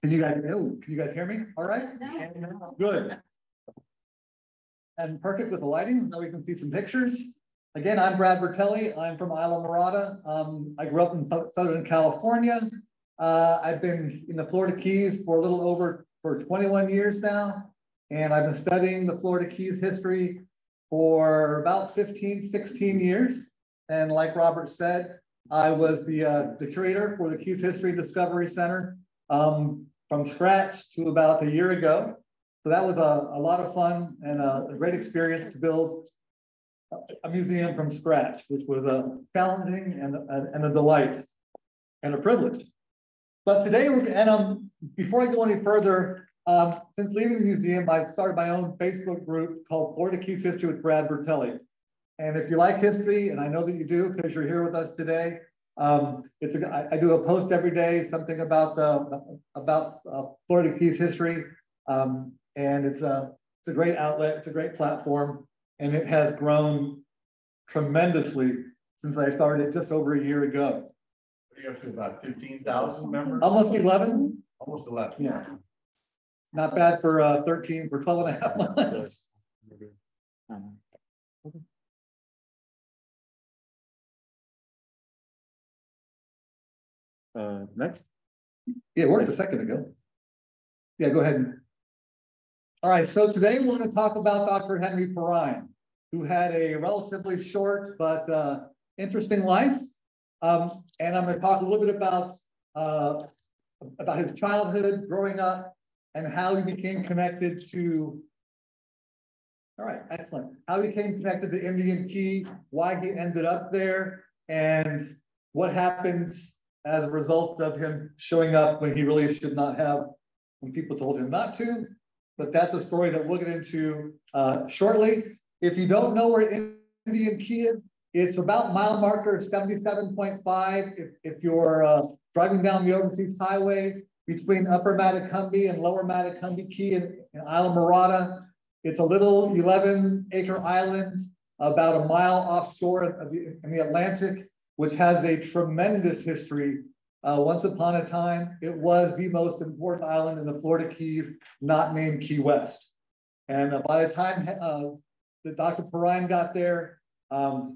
Can you guys hear me? All right? Good. And perfect with the lighting. Now we can see some pictures. Again, I'm Brad Bertelli. I'm from Isla Mirada. I grew up in Southern California. I've been in the Florida Keys for a little over 21 years now. And I've been studying the Florida Keys history for about 15, 16 years. And like Robert said, I was the curator for the Keys History Discovery Center from scratch to about a year ago. So that was a lot of fun and a great experience to build a museum from scratch, which was challenging and a delight and a privilege. But today, before I go any further, since leaving the museum, I've started my own Facebook group called Florida Keys History with Brad Bertelli. And if you like history, and I know that you do because you're here with us today, I do a post every day, something about Florida Keys history, and it's a great outlet, it's a great platform, and it has grown tremendously since I started just over a year ago. What are you up to, about 15,000 members? Almost 11. Almost 11. Yeah. Not bad for 12 and a half months. Next. Yeah, it worked a second ago. Yeah, go ahead. All right, so today we're going to talk about Dr. Henry Perrine, who had a relatively short but interesting life. And I'm going to talk a little bit about his childhood, growing up, and how he became connected to, all right, excellent. How he became connected to Indian Key, why he ended up there, and what happens as a result of him showing up when he really should not have, when people told him not to. But that's a story that we'll get into shortly. If you don't know where Indian Key is, it's about mile marker 77.5. If you're driving down the overseas highway between Upper Matecumbe and Lower Matecumbe Key in Isla Mirada, it's a little 11-acre island about a mile offshore in the Atlantic, which has a tremendous history. Once upon a time, it was the most important island in the Florida Keys, not named Key West. And by the time that Dr. Perrine got there, prior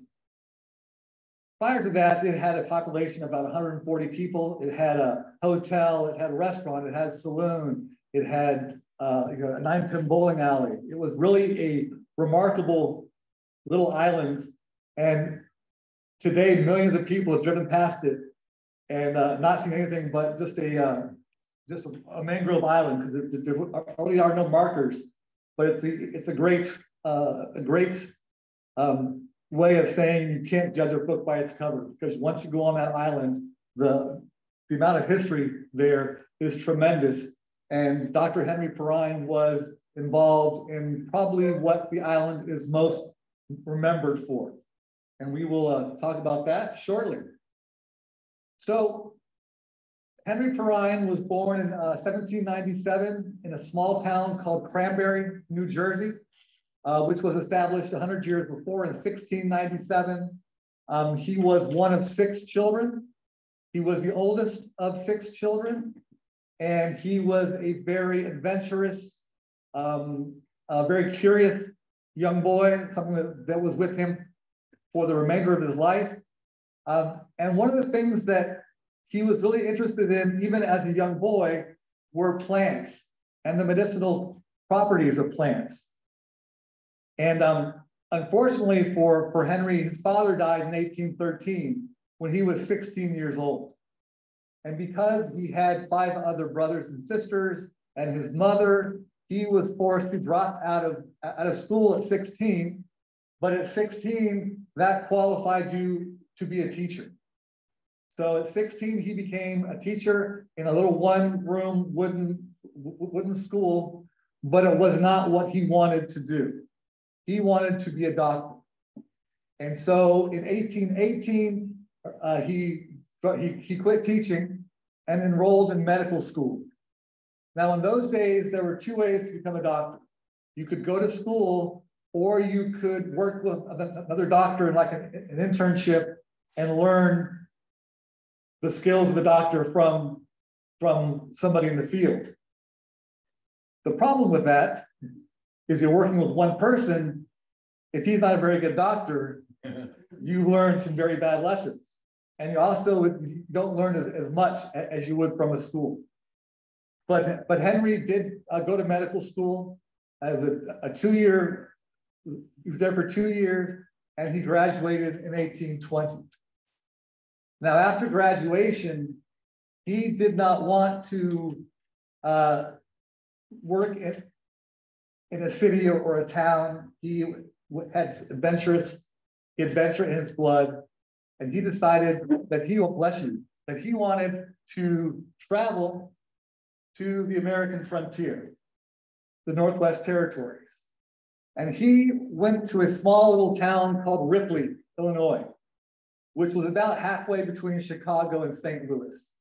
to that, it had a population of about 140 people. It had a hotel, it had a restaurant, it had a saloon, it had a 9-pin bowling alley. It was really a remarkable little island. And today, millions of people have driven past it and not seen anything but just a mangrove island, because there really are no markers. But it's a great way of saying you can't judge a book by its cover, because once you go on that island, the amount of history there is tremendous. And Dr. Henry Perrine was involved in probably what the island is most remembered for. And we will talk about that shortly. So Henry Perrine was born in 1797 in a small town called Cranberry, New Jersey, which was established 100 years before in 1697. He was one of 6 children. He was the oldest of 6 children, and he was a very adventurous, very curious young boy, something that was with him for the remainder of his life. And one of the things that he was really interested in, even as a young boy, were plants and the medicinal properties of plants. And unfortunately for Henry, his father died in 1813 when he was 16 years old. And because he had 5 other brothers and sisters and his mother, he was forced to drop out of school at 16. But at 16, that qualified you to be a teacher. So at 16, he became a teacher in a little 1-room wooden school, but it was not what he wanted to do. He wanted to be a doctor. And so in 1818, he quit teaching and enrolled in medical school. Now, in those days, there were 2 ways to become a doctor. You could go to school, or you could work with another doctor in like an internship and learn the skills of a doctor from from somebody in the field. The problem with that is you're working with one person. If he's not a very good doctor, you learn some very bad lessons. And you also don't learn as much as you would from a school. But Henry did go to medical school as a 2-year, he was there for 2 years, and he graduated in 1820. Now, after graduation, he did not want to work in a city or a town. He had adventure in his blood, and he decided that he wanted to travel to the American frontier, the Northwest Territories. And he went to a small little town called Ripley, Illinois, which was about halfway between Chicago and St. Louis.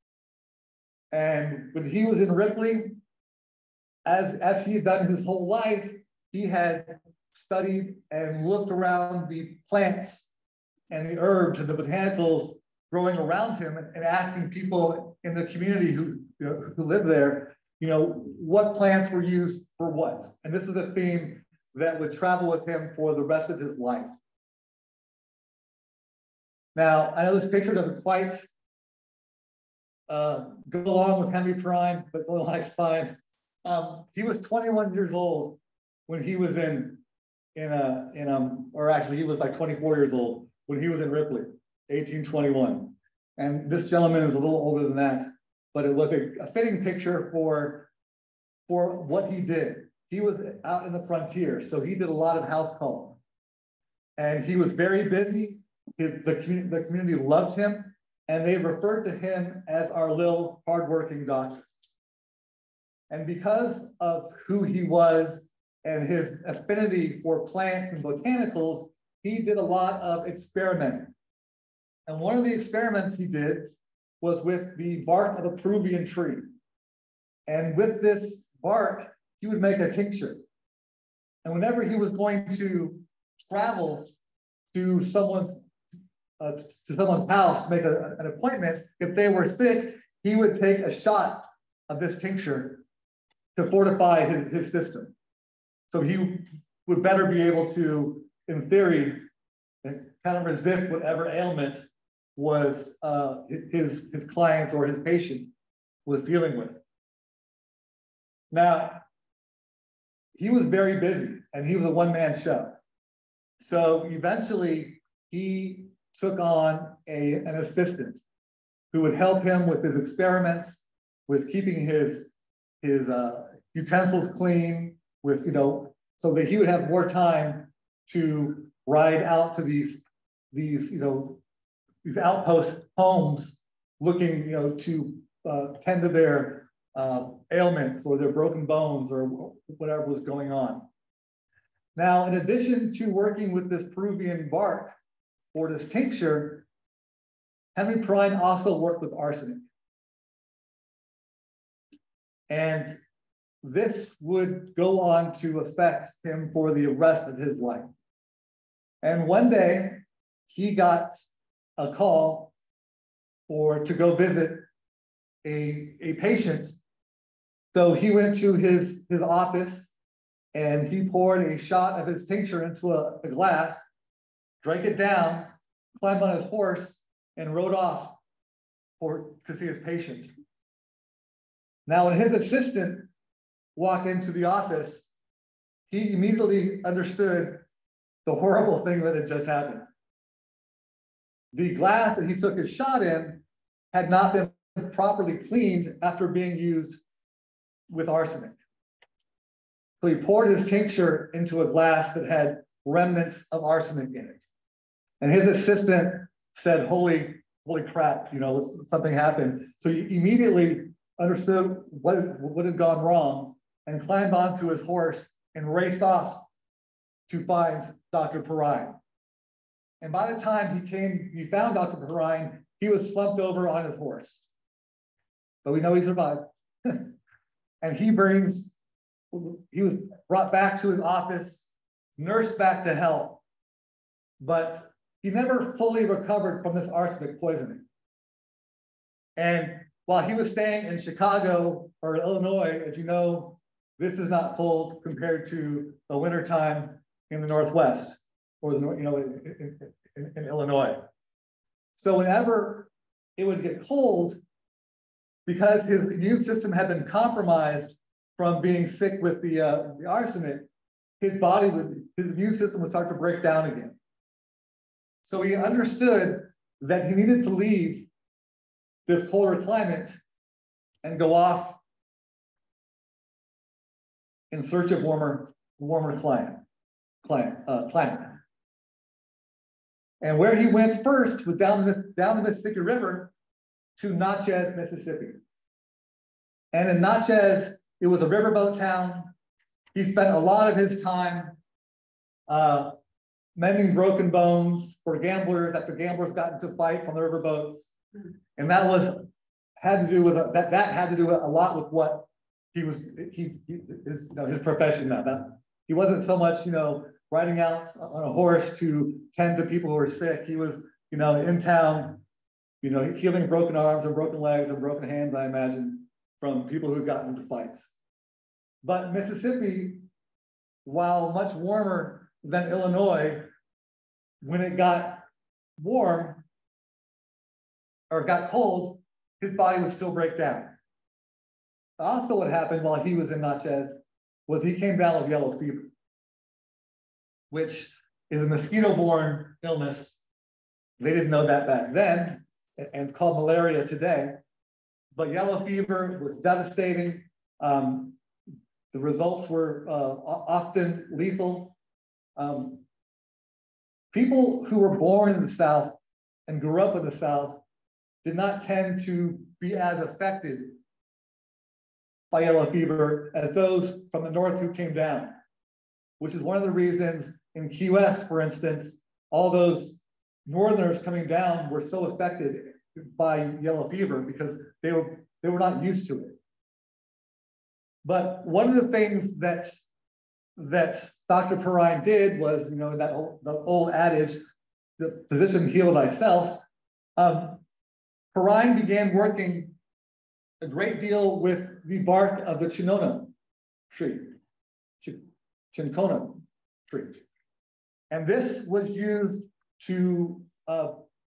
And when he was in Ripley, as he had done his whole life, he had studied and looked around the plants and the herbs and the botanicals growing around him, and asking people in the community who lived there, what plants were used for what. And this is a theme that would travel with him for the rest of his life. Now, I know this picture doesn't quite go along with Henry Perrine, but it's the only one I could find. He was 21 years old when he was or actually he was like 24 years old when he was in Ripley, 1821. And this gentleman is a little older than that, but it was a fitting picture for what he did. He was out in the frontier, so he did a lot of house calls. And he was very busy. The community loved him, and they referred to him as our little hardworking doctor. And because of who he was and his affinity for plants and botanicals, he did a lot of experimenting. And one of the experiments he did was with the bark of a Peruvian tree. And with this bark, he would make a tincture. And whenever he was going to travel to someone's house to make an appointment, if they were sick, he would take a shot of this tincture to fortify his system. So he would better be able to, in theory, kind of resist whatever ailment was his client or his patient was dealing with. Now, he was very busy, and he was a one-man show. So eventually, he took on an assistant who would help him with his experiments, with keeping his utensils clean, with so that he would have more time to ride out to these outpost homes, looking to tend to their ailments or their broken bones or whatever was going on. Now, in addition to working with this Peruvian bark for this tincture, Henry Perrine also worked with arsenic. And this would go on to affect him for the rest of his life. And one day, he got a call to go visit a patient. So he went to his office, and he poured a shot of his tincture into a glass, drank it down, climbed on his horse, and rode off to see his patient. Now, when his assistant walked into the office, he immediately understood the horrible thing that had just happened. The glass that he took his shot in had not been properly cleaned after being used with arsenic. So he poured his tincture into a glass that had remnants of arsenic in it. And his assistant said, holy crap, something happened. So he immediately understood what had gone wrong and climbed onto his horse and raced off to find Dr. Perrine. And by the time he found Dr. Perrine, he was slumped over on his horse. But we know he survived. And he was brought back to his office, nursed back to health, but he never fully recovered from this arsenic poisoning. And while he was staying in Chicago or Illinois, as you know, this is not cold compared to the wintertime in the Northwest or the in Illinois. So whenever it would get cold, because his immune system had been compromised from being sick with the arsenic, his immune system would start to break down again. So he understood that he needed to leave this colder climate and go off in search of warmer climate. And where he went first was down the Mississippi River to Natchez, Mississippi. And in Natchez, it was a riverboat town. He spent a lot of his time mending broken bones for gamblers after gamblers got into fights on the riverboats. And that had to do with a lot with what his profession now. That he wasn't so much, riding out on a horse to tend to people who were sick. He was, in town, healing broken arms and broken legs and broken hands, I imagine, from people who had gotten into fights. But Mississippi, while much warmer than Illinois, when it got warm or got cold, his body would still break down. Also, what happened while he was in Natchez was he came down with yellow fever, which is a mosquito-borne illness. They didn't know that back then, and it's called malaria today. But yellow fever was devastating. The results were often lethal. People who were born in the South and grew up in the South did not tend to be as affected by yellow fever as those from the North who came down, which is one of the reasons in Key West, for instance, all those Northerners coming down were so affected by yellow fever because they were not used to it. But one of the things that Dr. Perrine did was, the old adage, the physician heal thyself. Perrine began working a great deal with the bark of the cinchona tree. And this was used to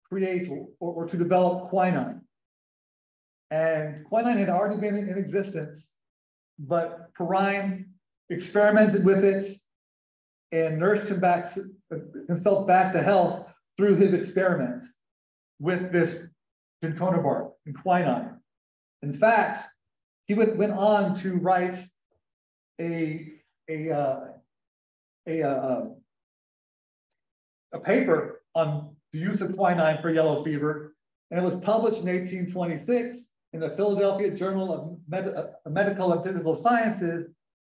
create or to develop quinine. And quinine had already been in existence, but Perrine experimented with it and nursed himself back to health through his experiments with this cinchona bark and quinine. In fact, he went on to write a paper on the use of quinine for yellow fever, and it was published in 1826 in the Philadelphia Journal of Medical and Physical Sciences,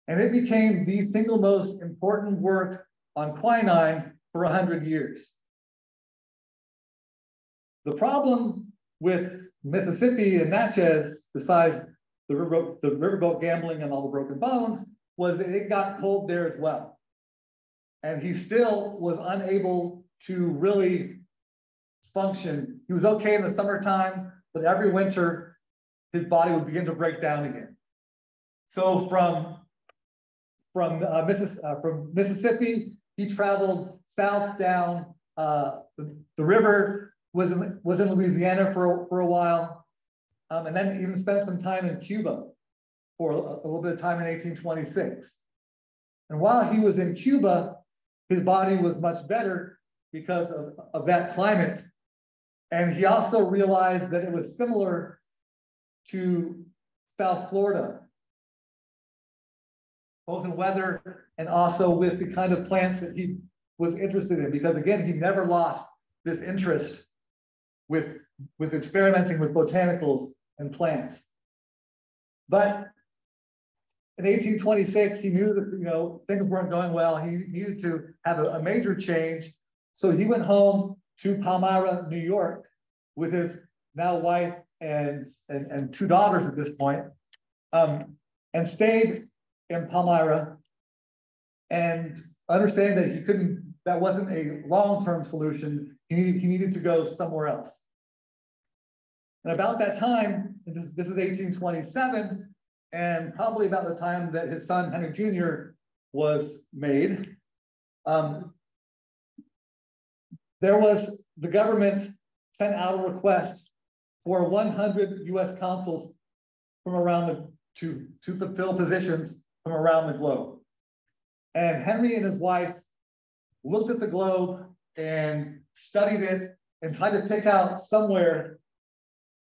and it became the single most important work on quinine for 100 years. The problem with Mississippi and Natchez, besides the riverboat gambling and all the broken bones, was that it got cold there as well. And he still was unable to really function. He was okay in the summertime, but every winter, his body would begin to break down again. So from Mississippi, he traveled south down. The river was in Louisiana for a while, and then even spent some time in Cuba for a little bit of time in 1826. And while he was in Cuba, his body was much better because of that climate. And he also realized that it was similar to South Florida, both in weather and also with the kind of plants that he was interested in, because again, he never lost this interest with experimenting with botanicals and plants. But in 1826, he knew that things weren't going well. He needed to have a major change. So he went home to Palmyra, New York, with his now wife and two daughters at this point, and stayed in Palmyra, and understanding that that wasn't a long-term solution. He needed to go somewhere else. And about that time, this is 1827, and probably about the time that his son Henry Jr. was made. The government sent out a request for 100 U.S. consuls from around to fulfill positions from around the globe. And Henry and his wife looked at the globe and studied it and tried to pick out somewhere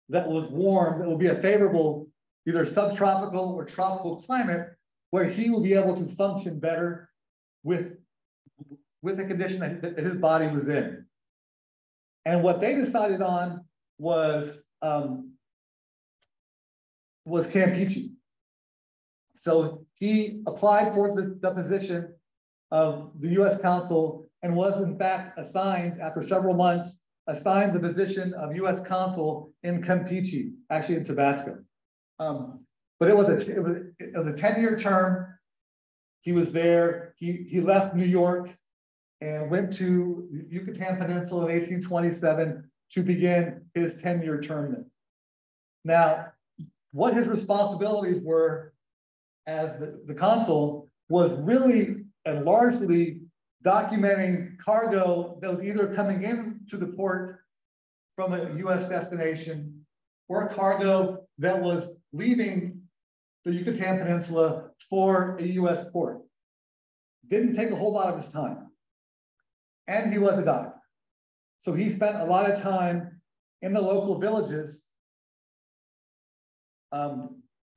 that was warm, that would be a favorable, either subtropical or tropical climate, where he would be able to function better with the condition that his body was in. And what they decided on was Campeche. So he applied for the position of the U.S. consul and was in fact assigned, after several months, assigned the position of U.S. consul in Campeche, actually in Tabasco. But it was a 10-year term. He was there. He left New York and went to the Yucatan Peninsula in 1827 to begin his 10-year term. Now, what his responsibilities were as the consul was really and largely documenting cargo that was either coming into the port from a U.S. destination or cargo that was leaving the Yucatan Peninsula for a U.S. port. Didn't take a whole lot of his time. And he was a doctor. So he spent a lot of time in the local villages,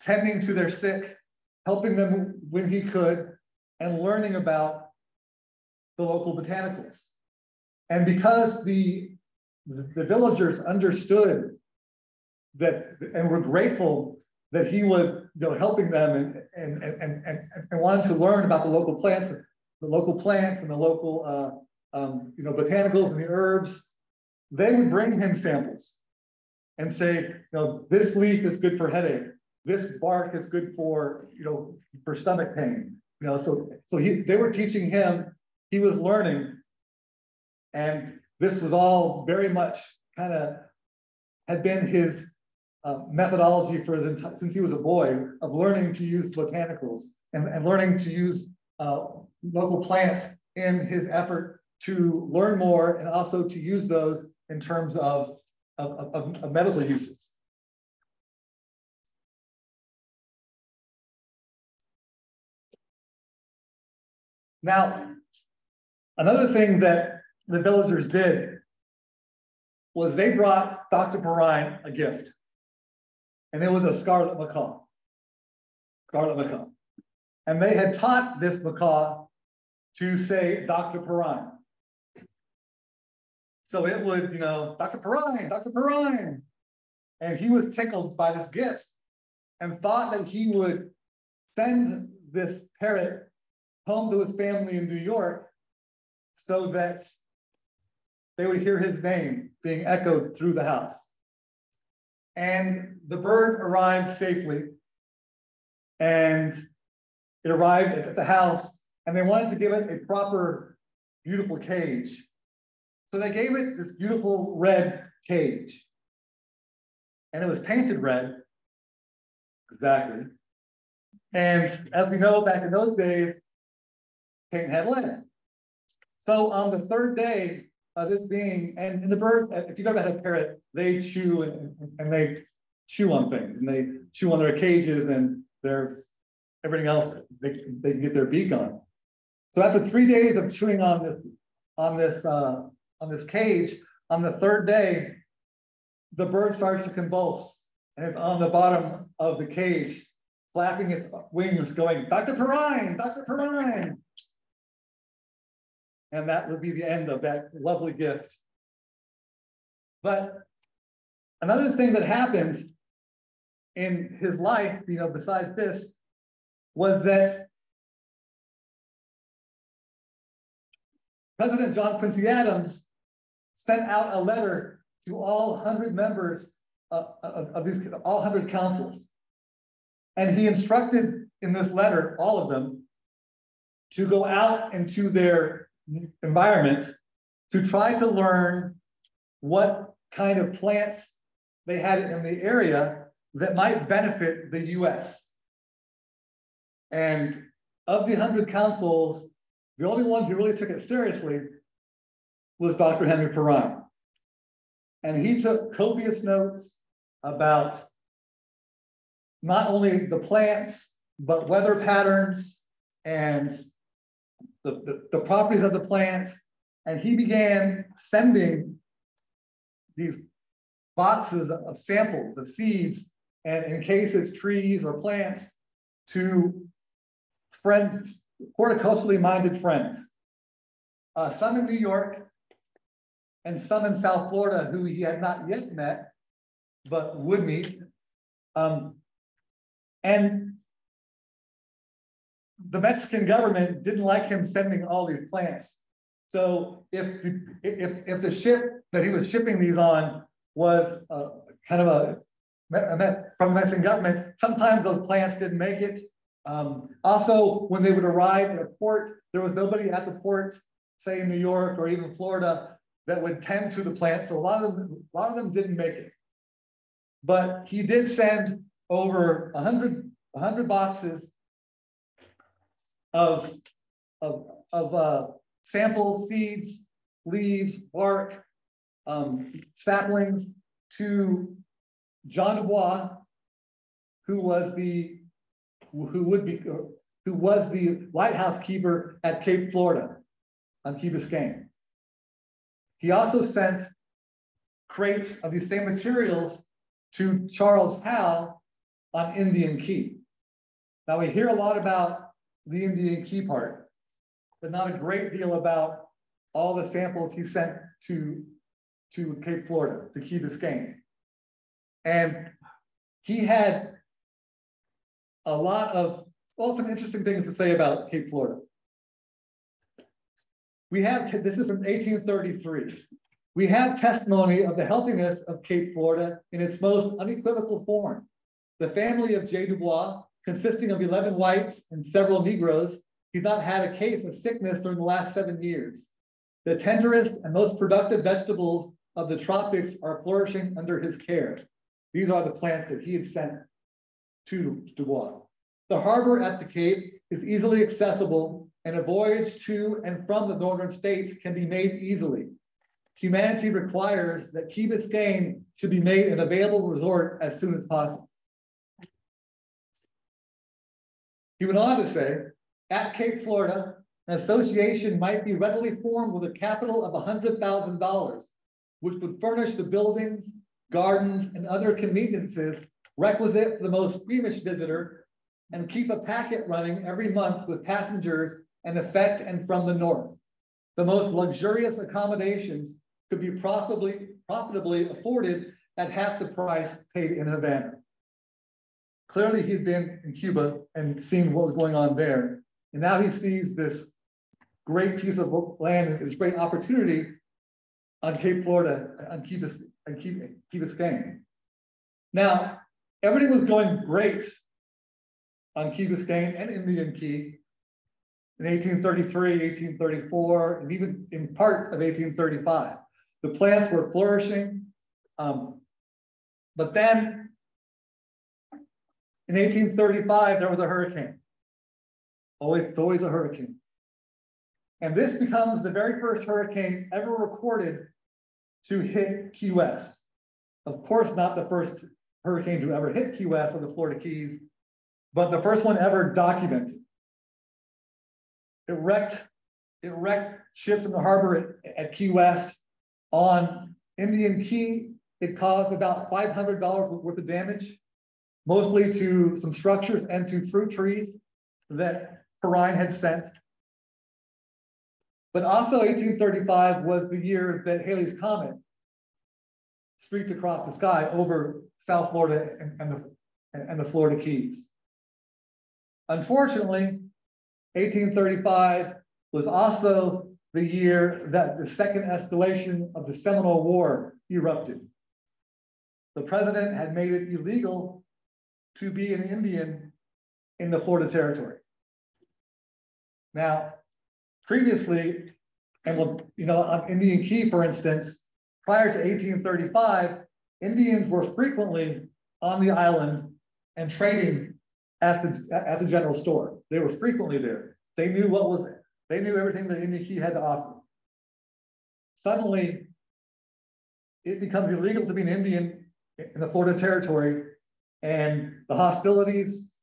tending to their sick, helping them when he could, and learning about the local botanicals. And because the villagers understood that and were grateful that he was helping them and wanted to learn about the local plants and the local botanicals and the herbs, they would bring him samples and say, this leaf is good for headache. This bark is good for, for stomach pain. So they were teaching him, he was learning, and this was all very much kind of had been his methodology since he was a boy, of learning to use botanicals and learning to use local plants in his effort to learn more and also to use those in terms of medical uses. Now, another thing that the villagers did was they brought Dr. Perrine a gift, and it was a scarlet macaw. And they had taught this macaw to say Dr. Perrine. So it would, Dr. Perrine. And he was tickled by this gift and thought that he would send this parrot home to his family in New York so that they would hear his name being echoed through the house. And the bird arrived safely, and it arrived at the house, and they wanted to give it a proper, beautiful cage. So they gave it this beautiful red cage, and it was painted red, exactly. And as we know, back in those days, paint had lead. So on the third day of this being, and the bird, if you've ever had a parrot, they chew and they chew on things, and they chew on their cages and everything else they can get their beak on. So after 3 days of chewing on this cage, on the third day, the bird starts to convulse, and it's on the bottom of the cage, flapping its wings, going, Dr. Perrine, Dr. Perrine. And that would be the end of that lovely gift. But another thing that happened in his life, besides this, was that President John Quincy Adams sent out a letter to all 100 members of these, all 100 councils. And he instructed in this letter, all of them, to go out into their environment to try to learn what kind of plants they had in the area that might benefit the US. And of the 100 consuls, the only one who really took it seriously was Dr. Henry Perrine. And he took copious notes about not only the plants, but weather patterns and the properties of the plants. And he began sending these boxes of samples, of seeds, and in cases, trees or plants, to friends, horticulturally minded friends. Some in New York and some in South Florida who he had not yet met, but would meet. And the Mexican government didn't like him sending all these plants. So if the ship that he was shipping these on was kind of from the Mexican government, sometimes those plants didn't make it. Also, when they would arrive at a port, there was nobody at the port, say in New York or even Florida, that would tend to the plants. So a lot of them didn't make it. But he did send over 100 boxes of samples, seeds, leaves, bark, saplings to John Dubois, who was the lighthouse keeper at Cape Florida on Key Biscayne. He also sent crates of these same materials to Charles Howe on Indian Key. Now we hear a lot about the Indian Key part, but not a great deal about all the samples he sent to Cape Florida, to Key Biscayne. And he had a lot of, well, some interesting things to say about Cape Florida. We have, this is from 1833. We have testimony of the healthiness of Cape Florida in its most unequivocal form. The family of J. Dubois, consisting of 11 whites and several Negroes, he's not had a case of sickness during the last 7 years. The tenderest and most productive vegetables of the tropics are flourishing under his care. These are the plants that he had sent to Dubois. The harbor at the Cape is easily accessible, and a voyage to and from the northern states can be made easily. Humanity requires that Key Biscayne should be made an available resort as soon as possible. He went on to say, at Cape Florida, an association might be readily formed with a capital of $100,000, which would furnish the buildings, gardens, and other conveniences requisite for the most squeamish visitor, and keep a packet running every month with passengers and effect and from the north. The most luxurious accommodations could be profitably afforded at half the price paid in Havana. Clearly, he'd been in Cuba and seen what was going on there. And now he sees this great piece of land and this great opportunity on Cape Florida, on Key Biscayne. Now, everything was going great on Key Biscayne and Indian Key in 1833, 1834, and even in part of 1835. The plants were flourishing, but then in 1835, there was a hurricane. It's always a hurricane. And this becomes the very first hurricane ever recorded to hit Key West. Of course, not the first hurricane to ever hit Key West or the Florida Keys, but the first one ever documented. It wrecked ships in the harbor at Key West. On Indian Key, it caused about $500 worth of damage, mostly to some structures and to fruit trees that Perrine had sent. But also 1835 was the year that Halley's Comet streaked across the sky over South Florida and the Florida Keys. Unfortunately, 1835 was also the year that the second escalation of the Seminole War erupted. The president had made it illegal to be an Indian in the Florida Territory. Now, previously, and on Indian Key, for instance, prior to 1835, Indians were frequently on the island and trading at the general store. They were frequently there. They knew they knew everything that Indian Key had to offer. Suddenly, it becomes illegal to be an Indian in the Florida Territory, and the hostilities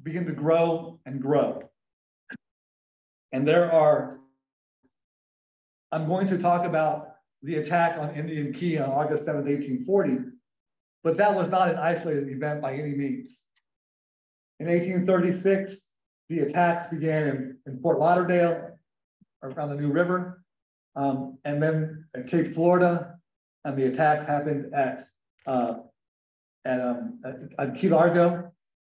begin to grow and grow. And I'm going to talk about the attack on Indian Key on August 7th, 1840, but that was not an isolated event by any means. In 1836, the attacks began in Fort Lauderdale, around the New River, and then at Cape Florida, and the attacks happened at Key Largo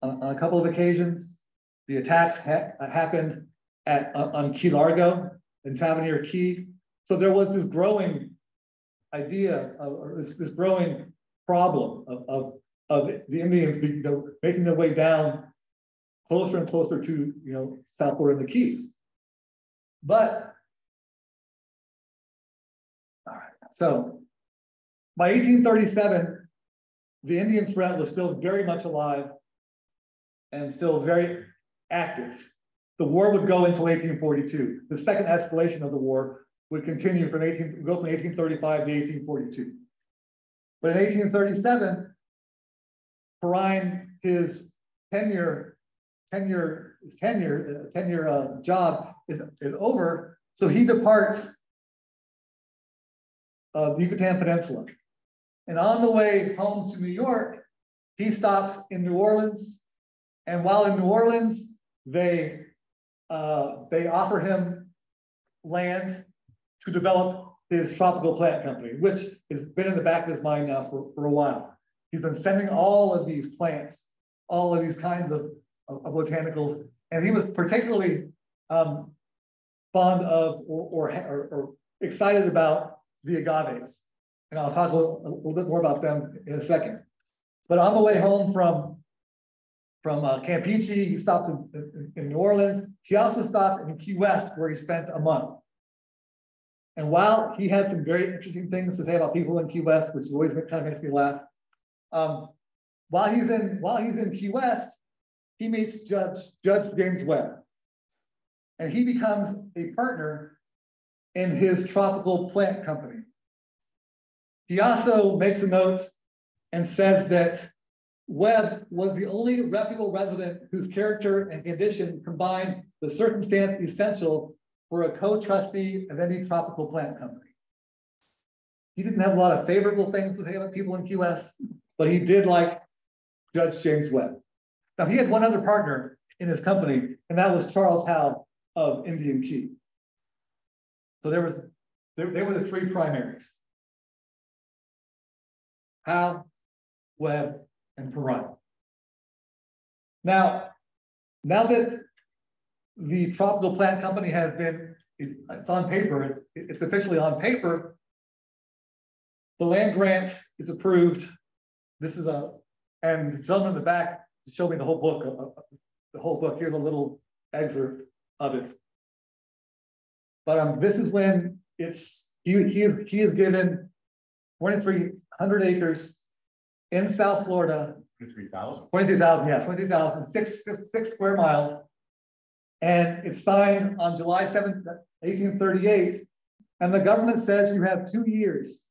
on a couple of occasions. The attacks happened on Key Largo in Tavernier Key. So there was this growing idea or this growing problem of the Indians making their way down closer and closer to South Florida and the Keys. But all right, so by 1837, the Indian threat was still very much alive and still very active. The war would go until 1842. The second escalation of the war would continue from 1835 to 1842. But in 1837, Perrine, his tenure job is over, so he departs the Yucatan Peninsula. And on the way home to New York, he stops in New Orleans. And while in New Orleans, they offer him land to develop his tropical plant company, which has been in the back of his mind now for a while. He's been sending all of these plants, all of these kinds of botanicals, and he was particularly fond of or excited about the agaves. And I'll talk a little bit more about them in a second. But on the way home from Campeche, he stopped in New Orleans. He also stopped in Key West, where he spent a month. And while he has some very interesting things to say about people in Key West, which always kind of makes me laugh, while he's in Key West, he meets Judge James Webb, and he becomes a partner in his tropical plant company. He also makes a note and says that Webb was the only reputable resident whose character and condition combined the circumstance essential for a co-trustee of any tropical plant company. He didn't have a lot of favorable things to say about people in Key West, but he did like Judge James Webb. Now, he had one other partner in his company, and that was Charles Howe of Indian Key. So they were the three primaries: Howe, Webb, and Perrine. Now that the tropical plant company has been, it's on paper, it's officially on paper, the land grant is approved. This is and the gentleman in the back showed me the whole book. Here's a little excerpt of it. But this is when he is given 2,300 acres in South Florida. 23,000. 23,000, yeah, 23,000, six square miles. And it's signed on July 7th, 1838. And the government says you have 2 years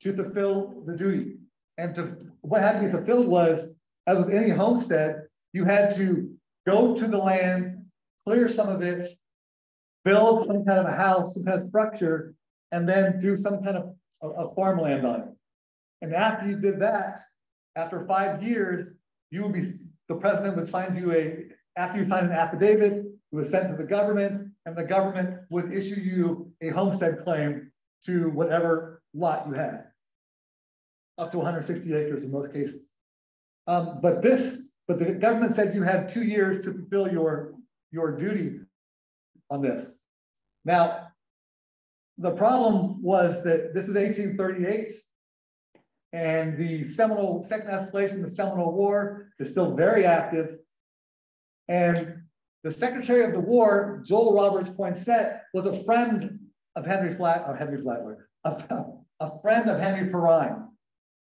to fulfill the duty. And what had to be fulfilled was, as with any homestead, you had to go to the land, clear some of it, build some kind of a house, some kind of structure, and then do some kind of farmland on it. And after you did that, after 5 years, the president would sign you after you sign an affidavit, it was sent to the government, and the government would issue you a homestead claim to whatever lot you had, up to 160 acres in most cases. But the government said you had 2 years to fulfill your duty on this. Now, the problem was that this is 1838, and the second escalation, the Seminole War, is still very active. And the Secretary of the War, Joel Roberts Poinsett, was a friend of a friend of Henry Perrine,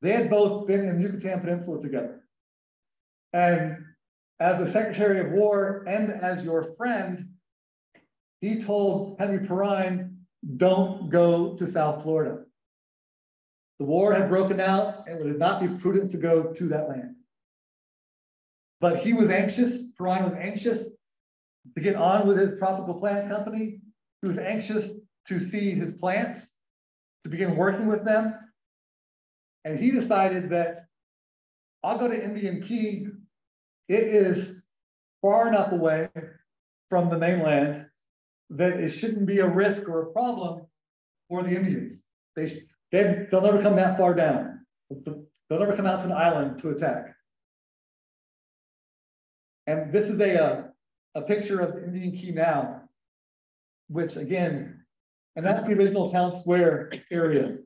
They had both been in the Yucatan Peninsula together. And as the Secretary of War and as your friend, he told Henry Perrine, don't go to South Florida. The war had broken out and it would not be prudent to go to that land. But he was anxious, Perrine was anxious to get on with his tropical plant company. He was anxious to see his plants, to begin working with them. And he decided that I'll go to Indian Key. It is far enough away from the mainland that it shouldn't be a risk or a problem for the Indians. They'll never come that far down. They'll never come out to an island to attack. And this is a picture of Indian Key now, which again, and that's the original town square area.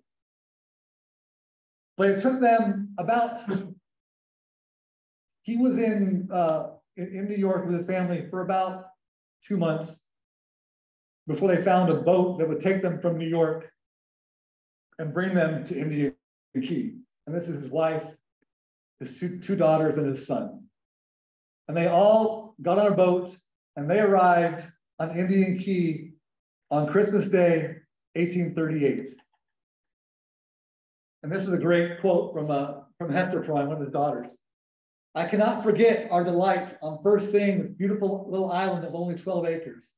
But it took them about, he was in New York with his family for about 2 months before they found a boat that would take them from New York and bring them to Indian Key. And this is his wife, his two daughters, and his son. And they all got on a boat and they arrived on Indian Key on Christmas Day, 1838. And this is a great quote from Hester Perrine, one of his daughters. I cannot forget our delight on first seeing this beautiful little island of only 12 acres.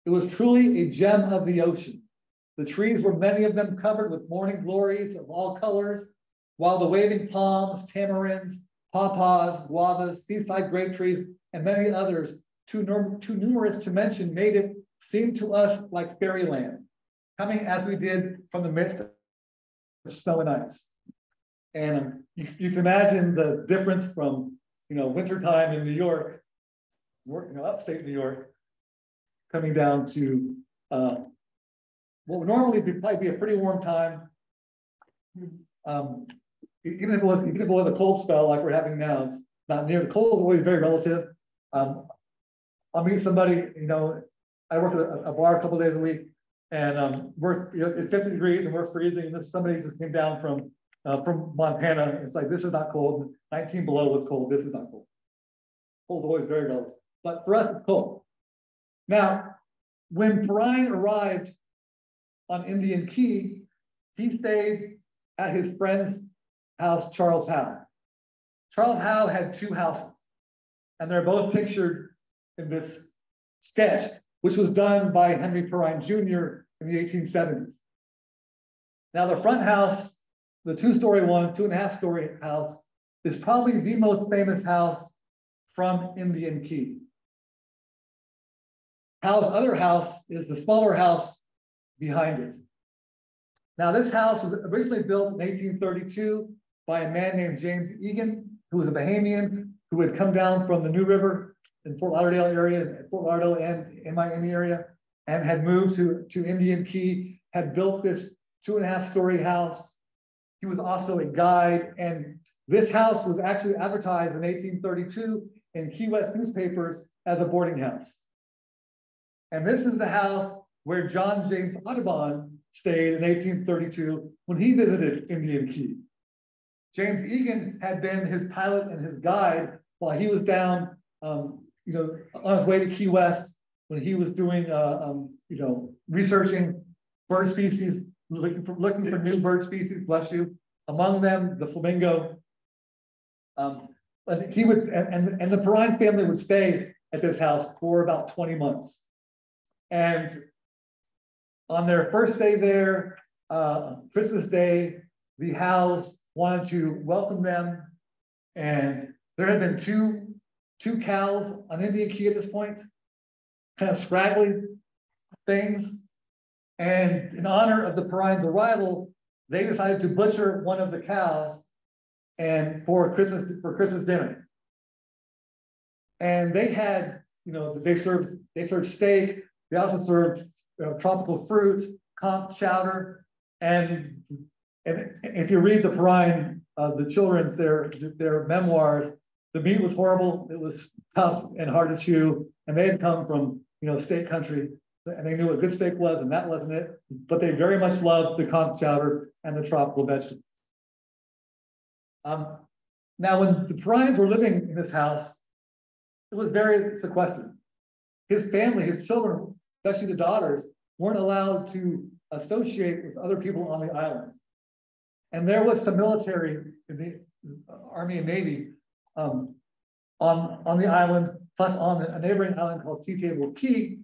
It was truly a gem of the ocean. The trees were many of them covered with morning glories of all colors, while the waving palms, tamarinds, pawpaws, guavas, seaside grape trees, and many others, too numerous to mention, made it seem to us like fairyland, coming as we did from the midst of snow and ice. And you can imagine the difference from wintertime in New York, upstate New York, coming down to what would normally probably be a pretty warm time. Even if it was a cold spell like we're having now, it's not near. The cold is always very relative. I'll meet somebody, I work at a bar a couple of days a week, and it's 50 degrees and we're freezing. And somebody just came down from Montana. It's like, this is not cold. 19 below was cold. This is not cold. Cold is always very relative. But for us, it's cold. Now, when Perrine arrived on Indian Key, he stayed at his friend's house, Charles Howe. Charles Howe had 2 houses, and they're both pictured in this sketch, which was done by Henry Perrine Jr. in the 1870s. Now, the front house, the 2-story one, 2.5-story house, is probably the most famous house from Indian Key. Howe's other house is the smaller house behind it. Now, this house was originally built in 1832 by a man named James Egan, who was a Bahamian who had come down from the New River in Fort Lauderdale area, Fort Lauderdale and in Miami area, and had moved to Indian Key, had built this 2.5-story house. He was also a guide, and this house was actually advertised in 1832 in Key West newspapers as a boarding house. And this is the house where John James Audubon stayed in 1832 when he visited Indian Key. James Egan had been his pilot and his guide while he was down, on his way to Key West when he was doing, researching bird species, looking for new bird species. Bless you. Among them, the flamingo. And he would, and the Perrine family would stay at this house for about 20 months. And on their first day there, Christmas Day, the Howes wanted to welcome them. And there had been two cows on Indian Key at this point, kind of scraggly things. And in honor of the Perrine's arrival, they decided to butcher one of the cows and for Christmas dinner. And they had, they served steak. They also served tropical fruits, conch chowder, and if you read the Perrine, the children's their memoirs, the meat was horrible. It was tough and hard to chew, and they had come from steak country, and they knew what good steak was, and that wasn't it. But they very much loved the conch chowder and the tropical vegetables. Now, when the Perrines were living in this house, it was very sequestered. His family, his children, especially the daughters, weren't allowed to associate with other people on the islands. And there was some military in the Army and Navy on the island, plus on a neighboring island called Tea Table Key.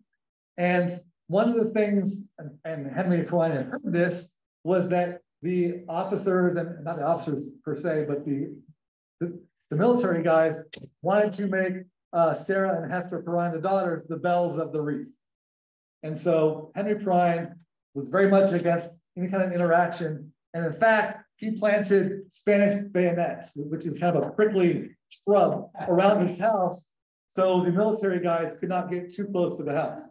And one of the things, and Henry Perrine had heard this, was that the officers, and not the officers per se, but the military guys wanted to make Sarah and Hester Perrine, the daughters, the belles of the wreath. And so Henry Perrine was very much against any kind of interaction. And in fact, he planted Spanish bayonets, which is kind of a prickly shrub around his house. So the military guys could not get too close to the house.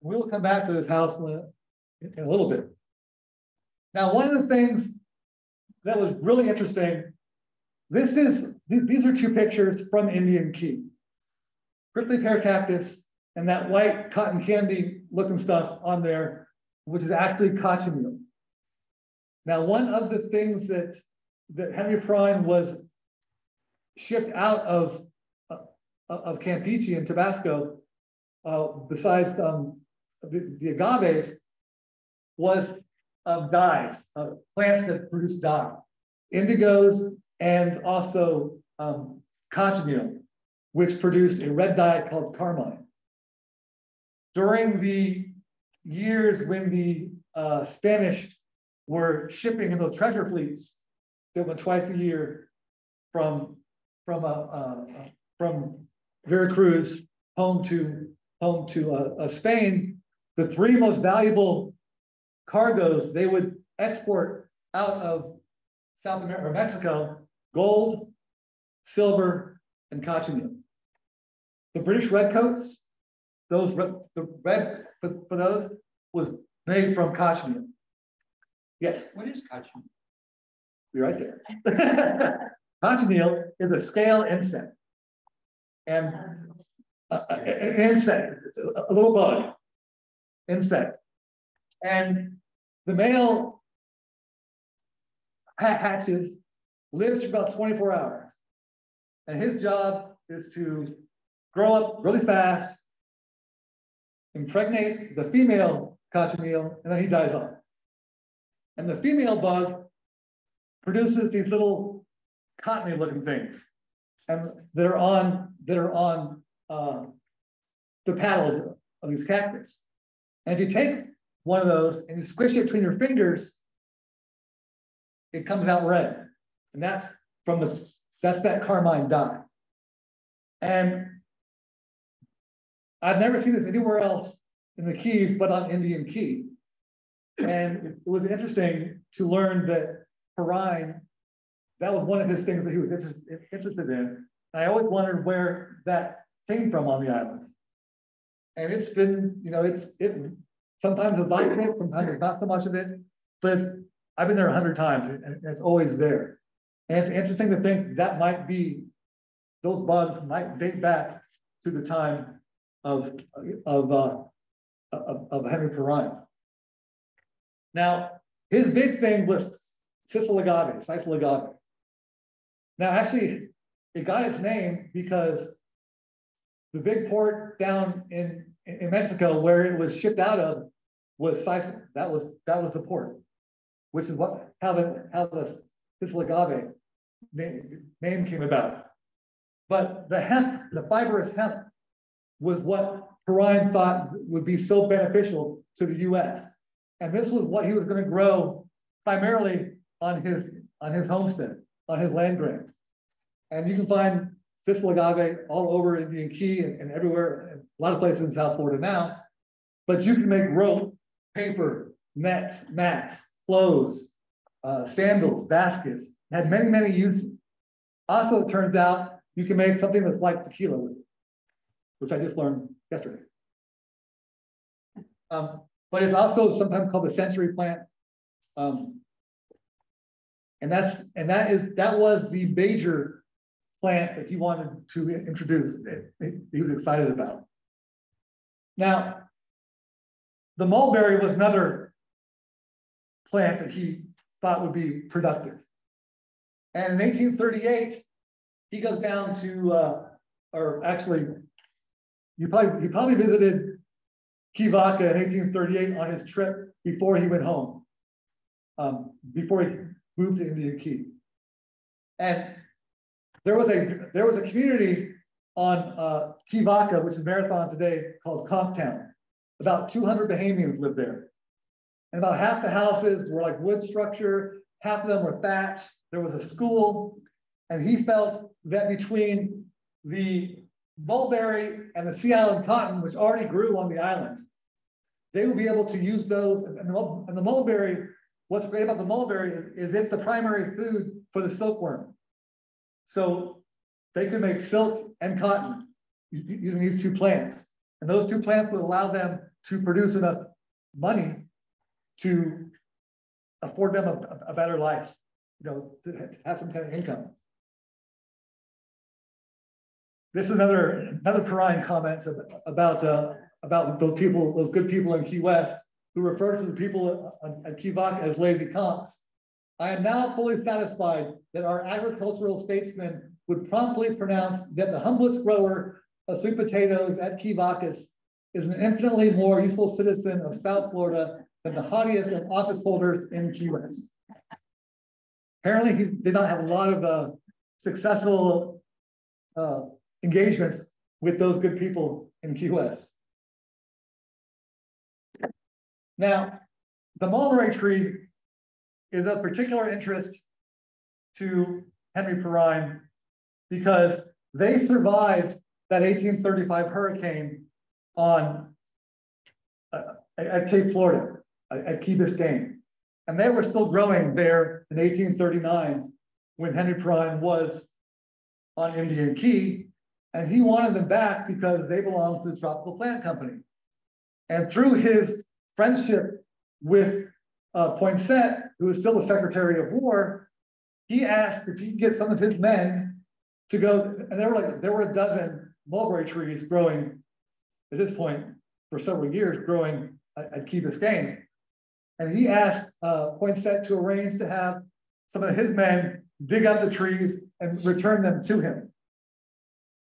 We will come back to this house in a little bit. Now, one of the things that was really interesting, these are two pictures from Indian Key. Prickly pear cactus and that white cotton candy looking stuff on there, which is actually cochineal. Now, one of the things that Henry Perrine was shipped out of Campeche in Tabasco, besides the agaves, was dyes, plants that produce dye, indigos, and also cochineal, which produced a red dye called carmine. During the years when the Spanish were shipping in those treasure fleets that went twice a year from Veracruz home to Spain, the three most valuable cargoes they would export out of South America or Mexico: gold, silver, and cochineal. The British redcoats, the red for those was made from cochineal. Yes. What is cochineal? You're right there. Cochineal is a scale insect, and an insect, it's a little bug, insect, and the male hatches, lives for about 24 hours, and his job is to grow up really fast, impregnate the female cochineal, and then he dies off. And the female bug produces these little cottony looking things, and that are on the petals of these cactus. And if you take one of those and you squish it between your fingers, it comes out red. And that's that carmine dye. And I've never seen this anywhere else in the Keys but on Indian Key. And it was interesting to learn that Perrine, that was one of his things that he was interested in. And I always wondered where that came from on the island. And it's been, sometimes there's lots of it, sometimes there's not so much of it, but I've been there 100 times and it's always there. And it's interesting to think that might be, those bugs might date back to the time of Henry Perrine. Now, his big thing was sisal agave. Now, actually, it got its name because the big port down in Mexico where it was shipped out of was Sisal. That was the port, which is how the sisal agave name came about. But the hemp, the fibrous hemp, was what Perrine thought would be so beneficial to the U.S. And this was what he was going to grow primarily on his homestead, on his land grant. And you can find sisal agave all over Indian Key and everywhere, and a lot of places in South Florida now. But you can make rope, paper, nets, mats, clothes, sandals, baskets. It had many, many uses. Also, it turns out you can make something that's like tequila with it, which I just learned yesterday. But it's also sometimes called the sensory plant. And that was the major plant that he wanted to introduce, that he was excited about. Now, the mulberry was another plant that he thought would be productive. And in 1838, he goes down to, or actually, he probably visited Key Vaca in 1838 on his trip before he went home, before he moved to Indian Key. And there was a community on Key Vaca, which is Marathon today, called Comptown. About 200 Bahamians lived there. And about half the houses were like wood structure, half of them were thatched. There was a school, and he felt that between the mulberry and the Sea Island cotton, which already grew on the island, they would be able to use those. And the mulberry, what's great about the mulberry is it's the primary food for the silkworm. So they could make silk and cotton using these two plants. And those two plants would allow them to produce enough money to afford them a better life, you know, to have some kind of income. This is another Perrine comment about those people, those good people in Key West, who refer to the people at Key Vaca as lazy conchs. I am now fully satisfied that our agricultural statesmen would promptly pronounce that the humblest grower of sweet potatoes at Key Vaca is an infinitely more useful citizen of South Florida than the haughtiest of office holders in Key West. Apparently, he did not have a lot of successful engagements with those good people in Key West. Now, the mulberry tree is of particular interest to Henry Perrine because they survived that 1835 hurricane at Cape Florida, at Key Biscayne. And they were still growing there in 1839 when Henry Perrine was on Indian Key, and he wanted them back because they belonged to the Tropical Plant Company. And through his friendship with Poinsett, who was still the Secretary of War, he asked if he could get some of his men to go, and there were a dozen mulberry trees growing at this point for several years, growing at Key Biscayne. And he asked Poinsett to arrange to have some of his men dig up the trees and return them to him.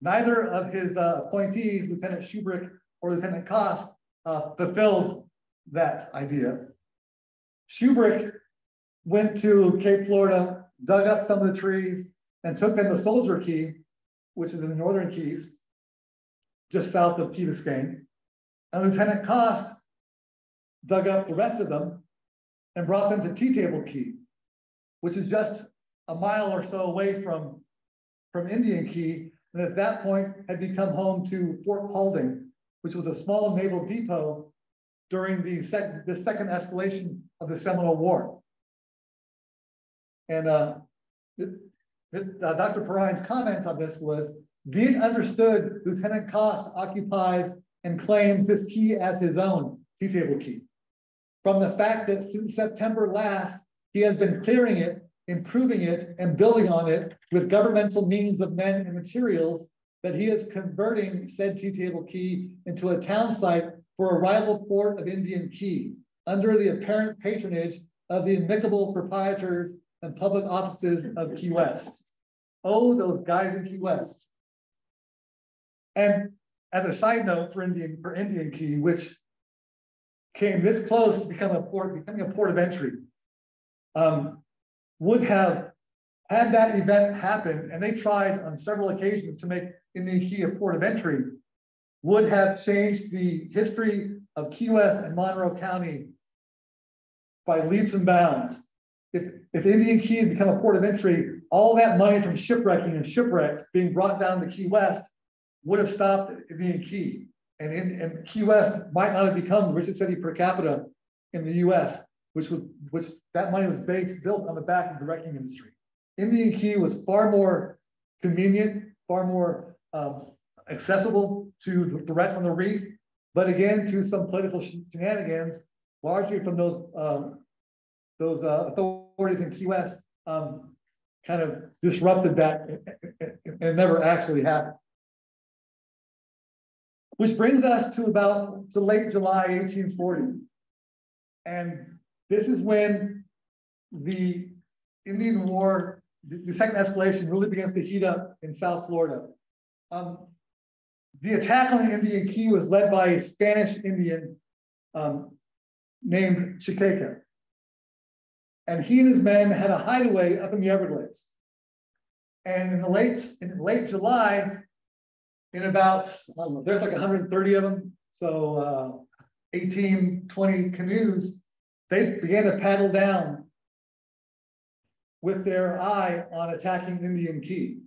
Neither of his appointees, Lieutenant Shubrick or Lieutenant Koss, fulfilled that idea. Shubrick went to Cape Florida, dug up some of the trees, and took them to Soldier Key, which is in the northern Keys, just south of Key Biscayne. And Lieutenant Koss dug up the rest of them and brought them to Tea Table Key, which is just a mile or so away from Indian Key, and at that point had become home to Fort Paulding, which was a small naval depot during the second escalation of the Seminole War. And Dr. Perrine's comments on this was, be it understood, Lieutenant Koss occupies and claims this key as his own, Tea Table Key. From the fact that since September last, he has been clearing it, improving it, and building on it with governmental means of men and materials, that he is converting said Tea Table Key into a town site for a rival port of Indian Key, under the apparent patronage of the amicable proprietors and public offices of Key West. Oh, those guys in Key West. And as a side note for Indian Key, which came this close to becoming a port of entry, would have had that event happen, and they tried on several occasions to make Indian Key a port of entry, would have changed the history of Key West and Monroe County by leaps and bounds. If Indian Key had become a port of entry, all that money from shipwrecking and shipwrecks being brought down to Key West would have stopped Indian Key. And Key West might not have become the richest city per capita in the US, which that money was built on the back of the wrecking industry. Indian Key was far more convenient, far more accessible to the wrecks on the reef, but again, to some political shenanigans, largely from those authorities in Key West, kind of disrupted that, and it never actually happened. Which brings us to late July 1840. And this is when the Indian War the second escalation really begins to heat up in South Florida. The attack on the Indian Key was led by a Spanish Indian named Chiqueca. And he and his men had a hideaway up in the Everglades. And in late July, in about, I don't know, there's like 130 of them. So 18, 20 canoes, they began to paddle down with their eye on attacking Indian Key.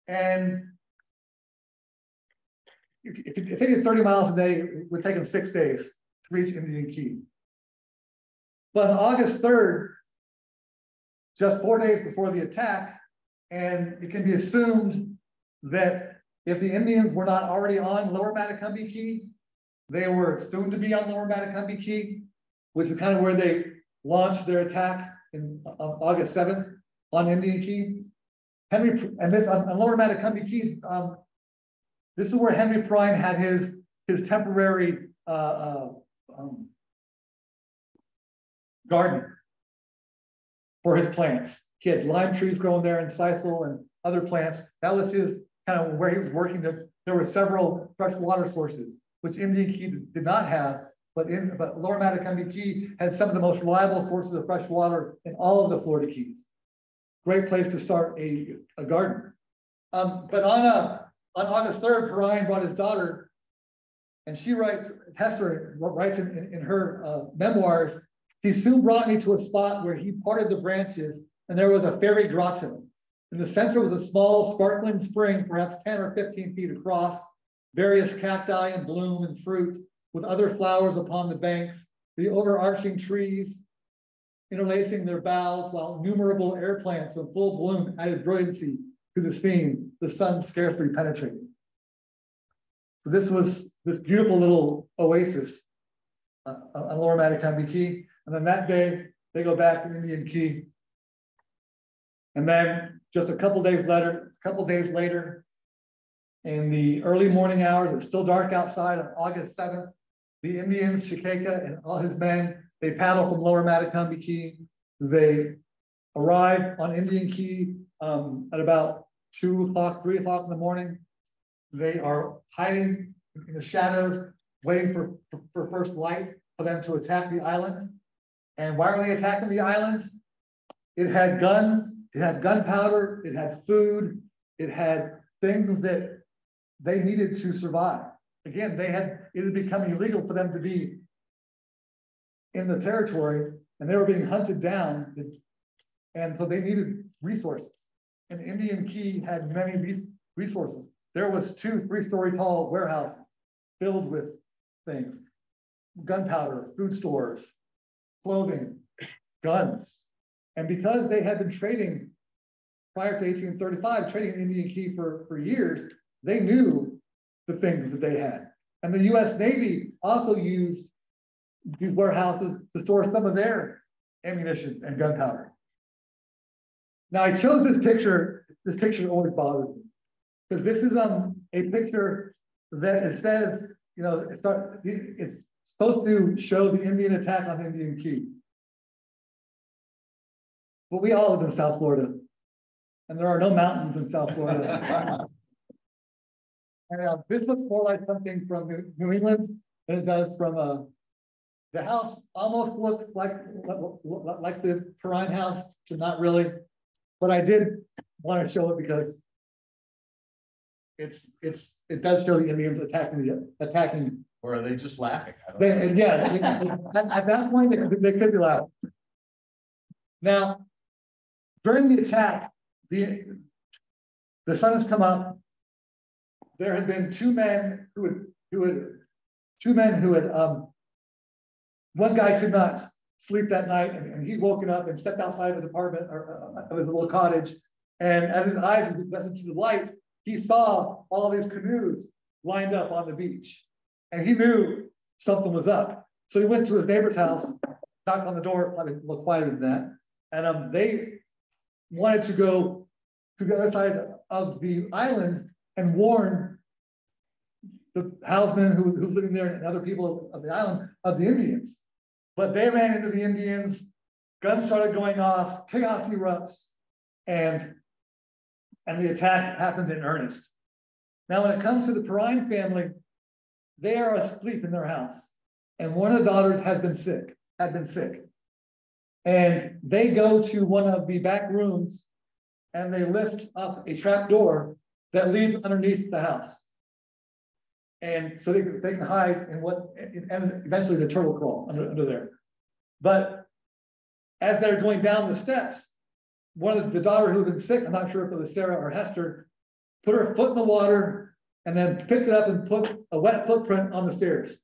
And if they did 30 miles a day, it would take them 6 days to reach Indian Key. But on August 3rd, just 4 days before the attack, and it can be assumed that if the Indians were not already on Lower Matecumbe Key, they were soon to be on Lower Matecumbe Key, which is kind of where they launched their attack on August 7th on Indian Key. And this on Lower Matecumbe Key, this is where Henry Perrine had his temporary garden for his plants. He had lime trees growing there and sisal and other plants. That was his kind of where he was working. There were several fresh water sources, which Indian Key did not have, but Lower Matecumbe Key had some of the most reliable sources of fresh water in all of the Florida Keys. Great place to start a garden. But on August 3rd, Perrine brought his daughter, and she writes, Hester writes in her memoirs, he soon brought me to a spot where he parted the branches, and there was a fairy grotto. In the center was a small sparkling spring, perhaps 10 or 15 feet across, various cacti in bloom and fruit, with other flowers upon the banks, the overarching trees interlacing their boughs, while innumerable air plants in full bloom added brilliancy to the scene, the sun scarcely penetrating. So this was this beautiful little oasis on Lower Matecumbe Key. And then that day, they go back to Indian Key. And then just a couple days later, in the early morning hours, it's still dark outside on August 7th, the Indians, Chiqueca and all his men, they paddle from Lower Matecumbe Key. They arrive on Indian Key at about 2 o'clock, 3 o'clock in the morning. They are hiding in the shadows, waiting for first light for them to attack the island. And why are they attacking the island? It had guns, it had gunpowder, it had food, it had things that they needed to survive. Again, it had become illegal for them to be in the territory, and they were being hunted down, and so they needed resources. And Indian Key had many resources. There was 2 3-story tall warehouses filled with things: gunpowder, food stores, clothing, guns. And because they had been trading prior to 1835, trading in Indian Key for years, they knew the things that they had. And the US Navy also used these warehouses to store some of their ammunition and gunpowder. Now I chose this picture. This picture always bothers me, because this is a picture that it says, you know, it's supposed to show the Indian attack on Indian Key. But we all live in South Florida, and there are no mountains in South Florida. And this looks more like something from New England than it does from the house. Almost looks like the Perrine house, but not really. But I did want to show it because it does show the Indians attacking. Or are they just laughing? At that point they could be laughing. Now, during the attack, the sun has come up. There had been 2 men who had one guy could not sleep that night, and he'd woken up and stepped outside of his apartment or of his little cottage. And as his eyes went into the light, he saw all these canoes lined up on the beach, and he knew something was up. So he went to his neighbor's house, knocked on the door, probably a little quieter than that, and they wanted to go to the other side of the island and warn the housemen who was living there and other people of the island of the Indians. But they ran into the Indians, guns started going off, chaos erupts, and the attack happens in earnest. Now, when it comes to the Perrine family, they are asleep in their house, and one of the daughters had been sick, and they go to one of the back rooms, and they lift up a trap door that leads underneath the house, and so they can hide in and eventually the turtle crawl under there. But as they're going down the steps, one of the daughter who had been sick, I'm not sure if it was Sarah or Hester, put her foot in the water and then picked it up and put a wet footprint on the stairs.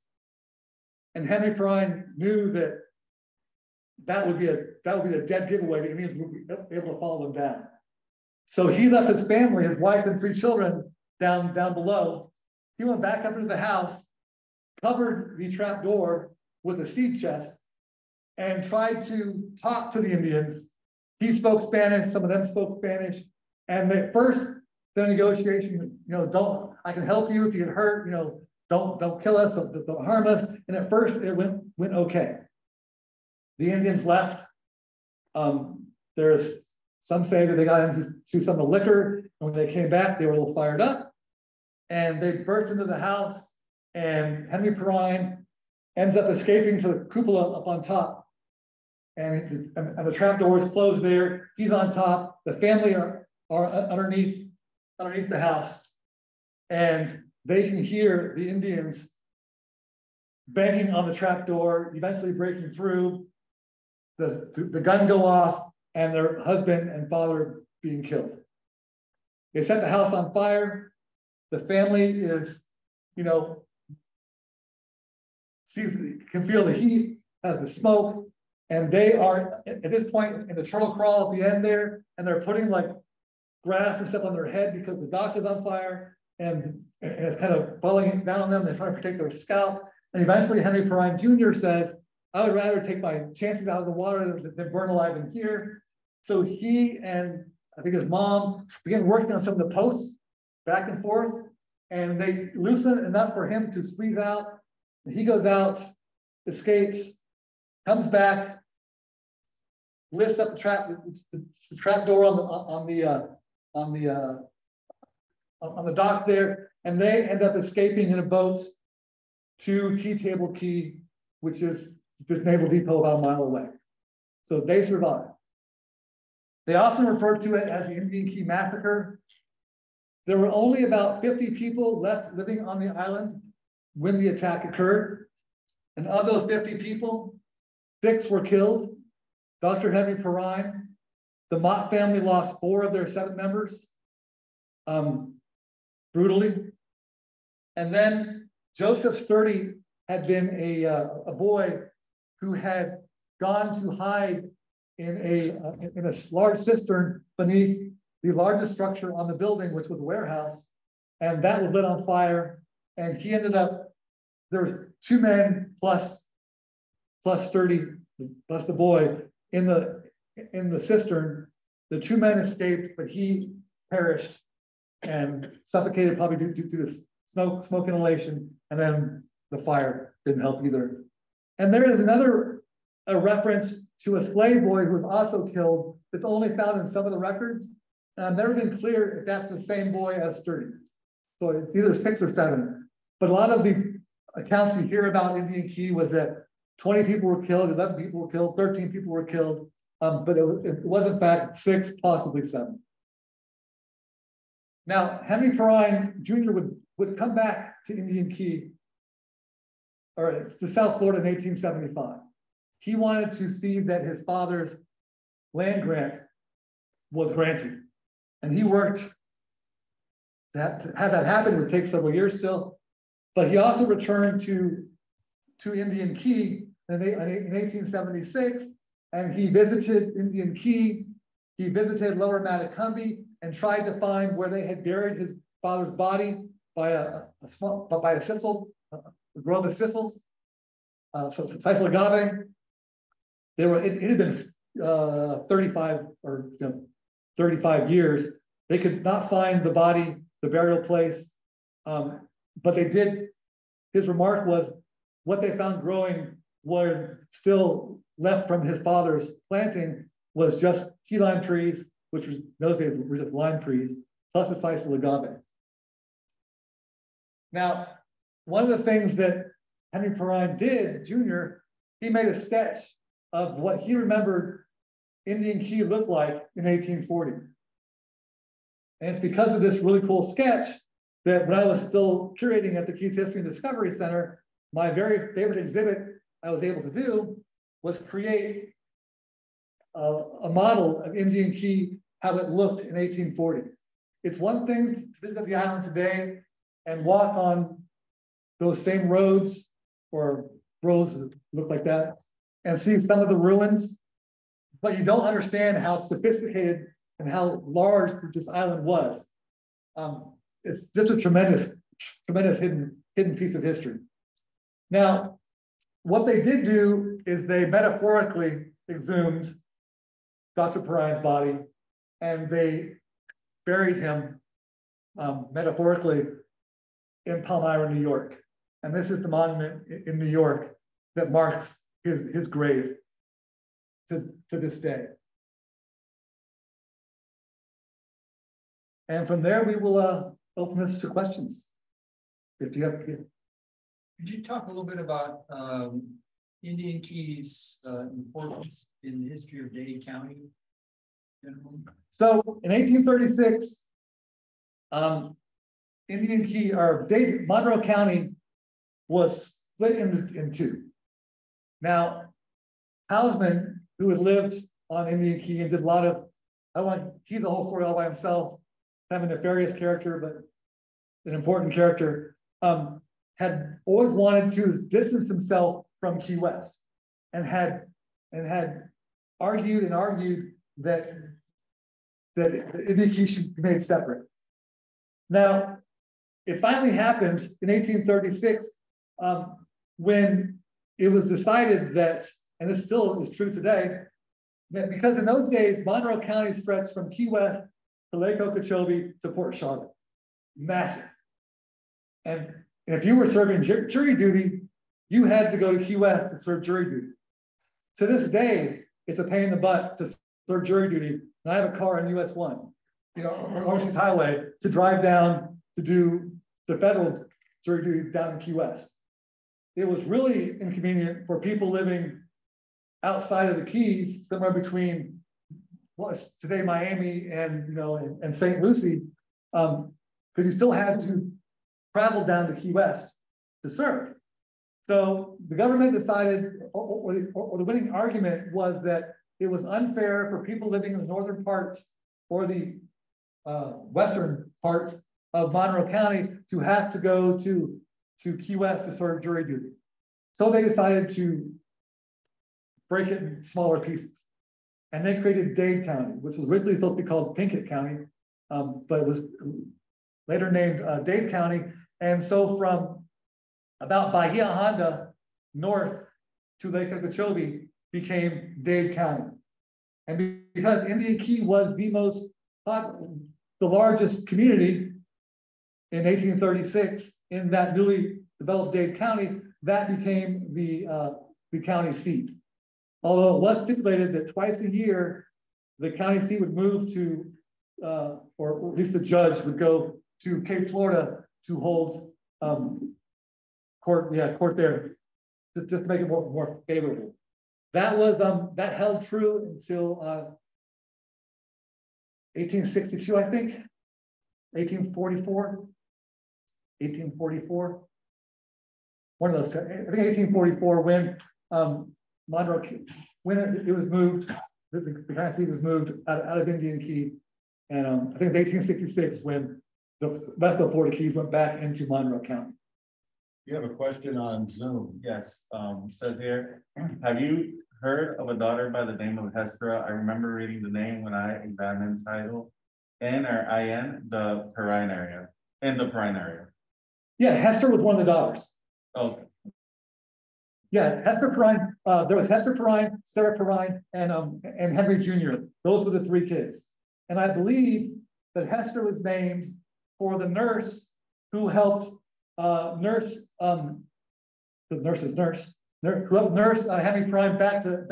And Henry Perrine knew that would be a dead giveaway. The Indians would be able to follow them down. So he left his family, his wife and 3 children down below. He went back up into the house, covered the trap door with a seed chest, and tried to talk to the Indians. He spoke Spanish, some of them spoke Spanish. And at first, the negotiation, I can help you if you get hurt, don't kill us, don't harm us. And at first it went okay. The Indians left. There's some say that they got into some of the liquor, and when they came back, they were a little fired up. And they burst into the house, and Henry Perrine ends up escaping to the cupola up on top. And the trap door is closed there. He's on top. The family are underneath the house. And they can hear the Indians banging on the trap door, eventually breaking through. The gun go off, and their husband and father being killed. They set the house on fire. The family is, can feel the heat, has the smoke, and they are at this point in the turtle crawl at the end there, and they're putting like grass and stuff on their head because the dock is on fire, and it's kind of falling down on them. They're trying to protect their scalp. And eventually Henry Perrine Jr. says, I would rather take my chances out of the water than burn alive in here. So he and I think his mom began working on some of the posts back and forth, and they loosen enough for him to squeeze out. He goes out, escapes, comes back, lifts up the trap door on the dock there, and they end up escaping in a boat to Tea-Table Key, which is this naval depot about a mile away. So they survive. They often refer to it as the Indian Key Massacre. There were only about 50 people left living on the island when the attack occurred. And of those 50 people, 6 were killed. Dr. Henry Perrine, the Mott family lost 4 of their 7 members, brutally. And then Joseph Sturdy had been a boy who had gone to hide in a large cistern beneath the largest structure on the building, which was a warehouse, and that was lit on fire. And he ended up, there was 2 men plus Sturdy, plus the boy in the cistern. The 2 men escaped, but he perished and suffocated probably due to smoke inhalation, and then the fire didn't help either. And there is a reference to a slave boy who was also killed that's only found in some of the records. And I've never been clear if that's the same boy as Sturdy. So it's either 6 or 7. But a lot of the accounts you hear about Indian Key was that 20 people were killed, 11 people were killed, 13 people were killed. But it was in fact 6, possibly 7. Now, Henry Perrine Jr. would come back to Indian Key, or to South Florida in 1875. He wanted to see that his father's land grant was granted. And he worked to have that happen. It would take several years still. But he also returned to Indian Key in 1876, and he visited Indian Key. He visited Lower Matacumbe and tried to find where they had buried his father's body by a sisal, a grove of sisals, sisal agave. It had been 35 years. They could not find the body, the burial place, but they did. His remark was, what they found growing were still left from his father's planting was just key lime trees which was those days were just lime trees, plus the sites of agave. Now, one of the things that Henry Perrine did, Jr., he made a sketch of what he remembered Indian Key looked like in 1840. And it's because of this really cool sketch that when I was still curating at the Keys History and Discovery Center, my very favorite exhibit I was able to do was create a model of Indian Key, how it looked in 1840. It's one thing to visit the island today and walk on those same roads or roads that look like that and see some of the ruins, but you don't understand how sophisticated and how large this island was. It's just a tremendous hidden piece of history. Now, what they did do is they metaphorically exhumed Dr. Perrine's body and they buried him metaphorically in Palmyra, New York. And this is the monument in New York that marks his grave to this day. And from there, we will open this to questions. If you have, could you talk a little bit about Indian Key's importance in the history of Dade County? So in 1836, Indian Key or Dade, Monroe County was split in two. Now, Hausman, who had lived on Indian Key and did a lot of, he's the whole story all by himself, kind of a nefarious character, but an important character, had always wanted to distance himself from Key West and had argued that Indian Key should be made separate. Now, it finally happened in 1836 when it was decided that, and this still is true today, that because in those days, Monroe County stretched from Key West to Lake Okeechobee to Port Charlotte, massive. And if you were serving jury duty, you had to go to Key West to serve jury duty. To this day, it's a pain in the butt to serve jury duty. And I have a car on US 1, or Overseas Highway to drive down to do the federal jury duty down in Key West. It was really inconvenient for people living outside of the Keys, somewhere between what's today Miami and and St. Lucie, because you still had to travel down to Key West to serve. So the government decided, or the winning argument was that it was unfair for people living in the northern parts or the western parts of Monroe County to have to go to Key West to serve jury duty. So they decided to break it in smaller pieces. And they created Dade County, which was originally supposed to be called Pinkett County, but it was later named Dade County. And so from about Bahia Honda north to Lake Okeechobee became Dade County. And because Indian Key was the largest community in 1836 in that newly developed Dade County, that became the county seat. Although it was stipulated that twice a year, the county seat would move to, or at least the judge would go to Cape Florida to hold court there, just to make it more favorable. That was that held true until 1862, I think, 1844. One of those, I think 1844, when Monroe, when it was moved, the county seat was moved out of Indian Key, and I think 1866 when the rest of the Florida Keys went back into Monroe County. You have a question on Zoom. Yes, says here, have you heard of a daughter by the name of Hestra? I remember reading the name when I examined title N or IN, the Perrine area, in the Perrine area. Yeah, Hester was one of the daughters. Okay. Yeah, Hester Perrine. There was Hester Perrine, Sarah Perrine, and Henry Jr. Those were the three kids. And I believe that Hester was named for the nurse who helped nurse Henry Perrine back to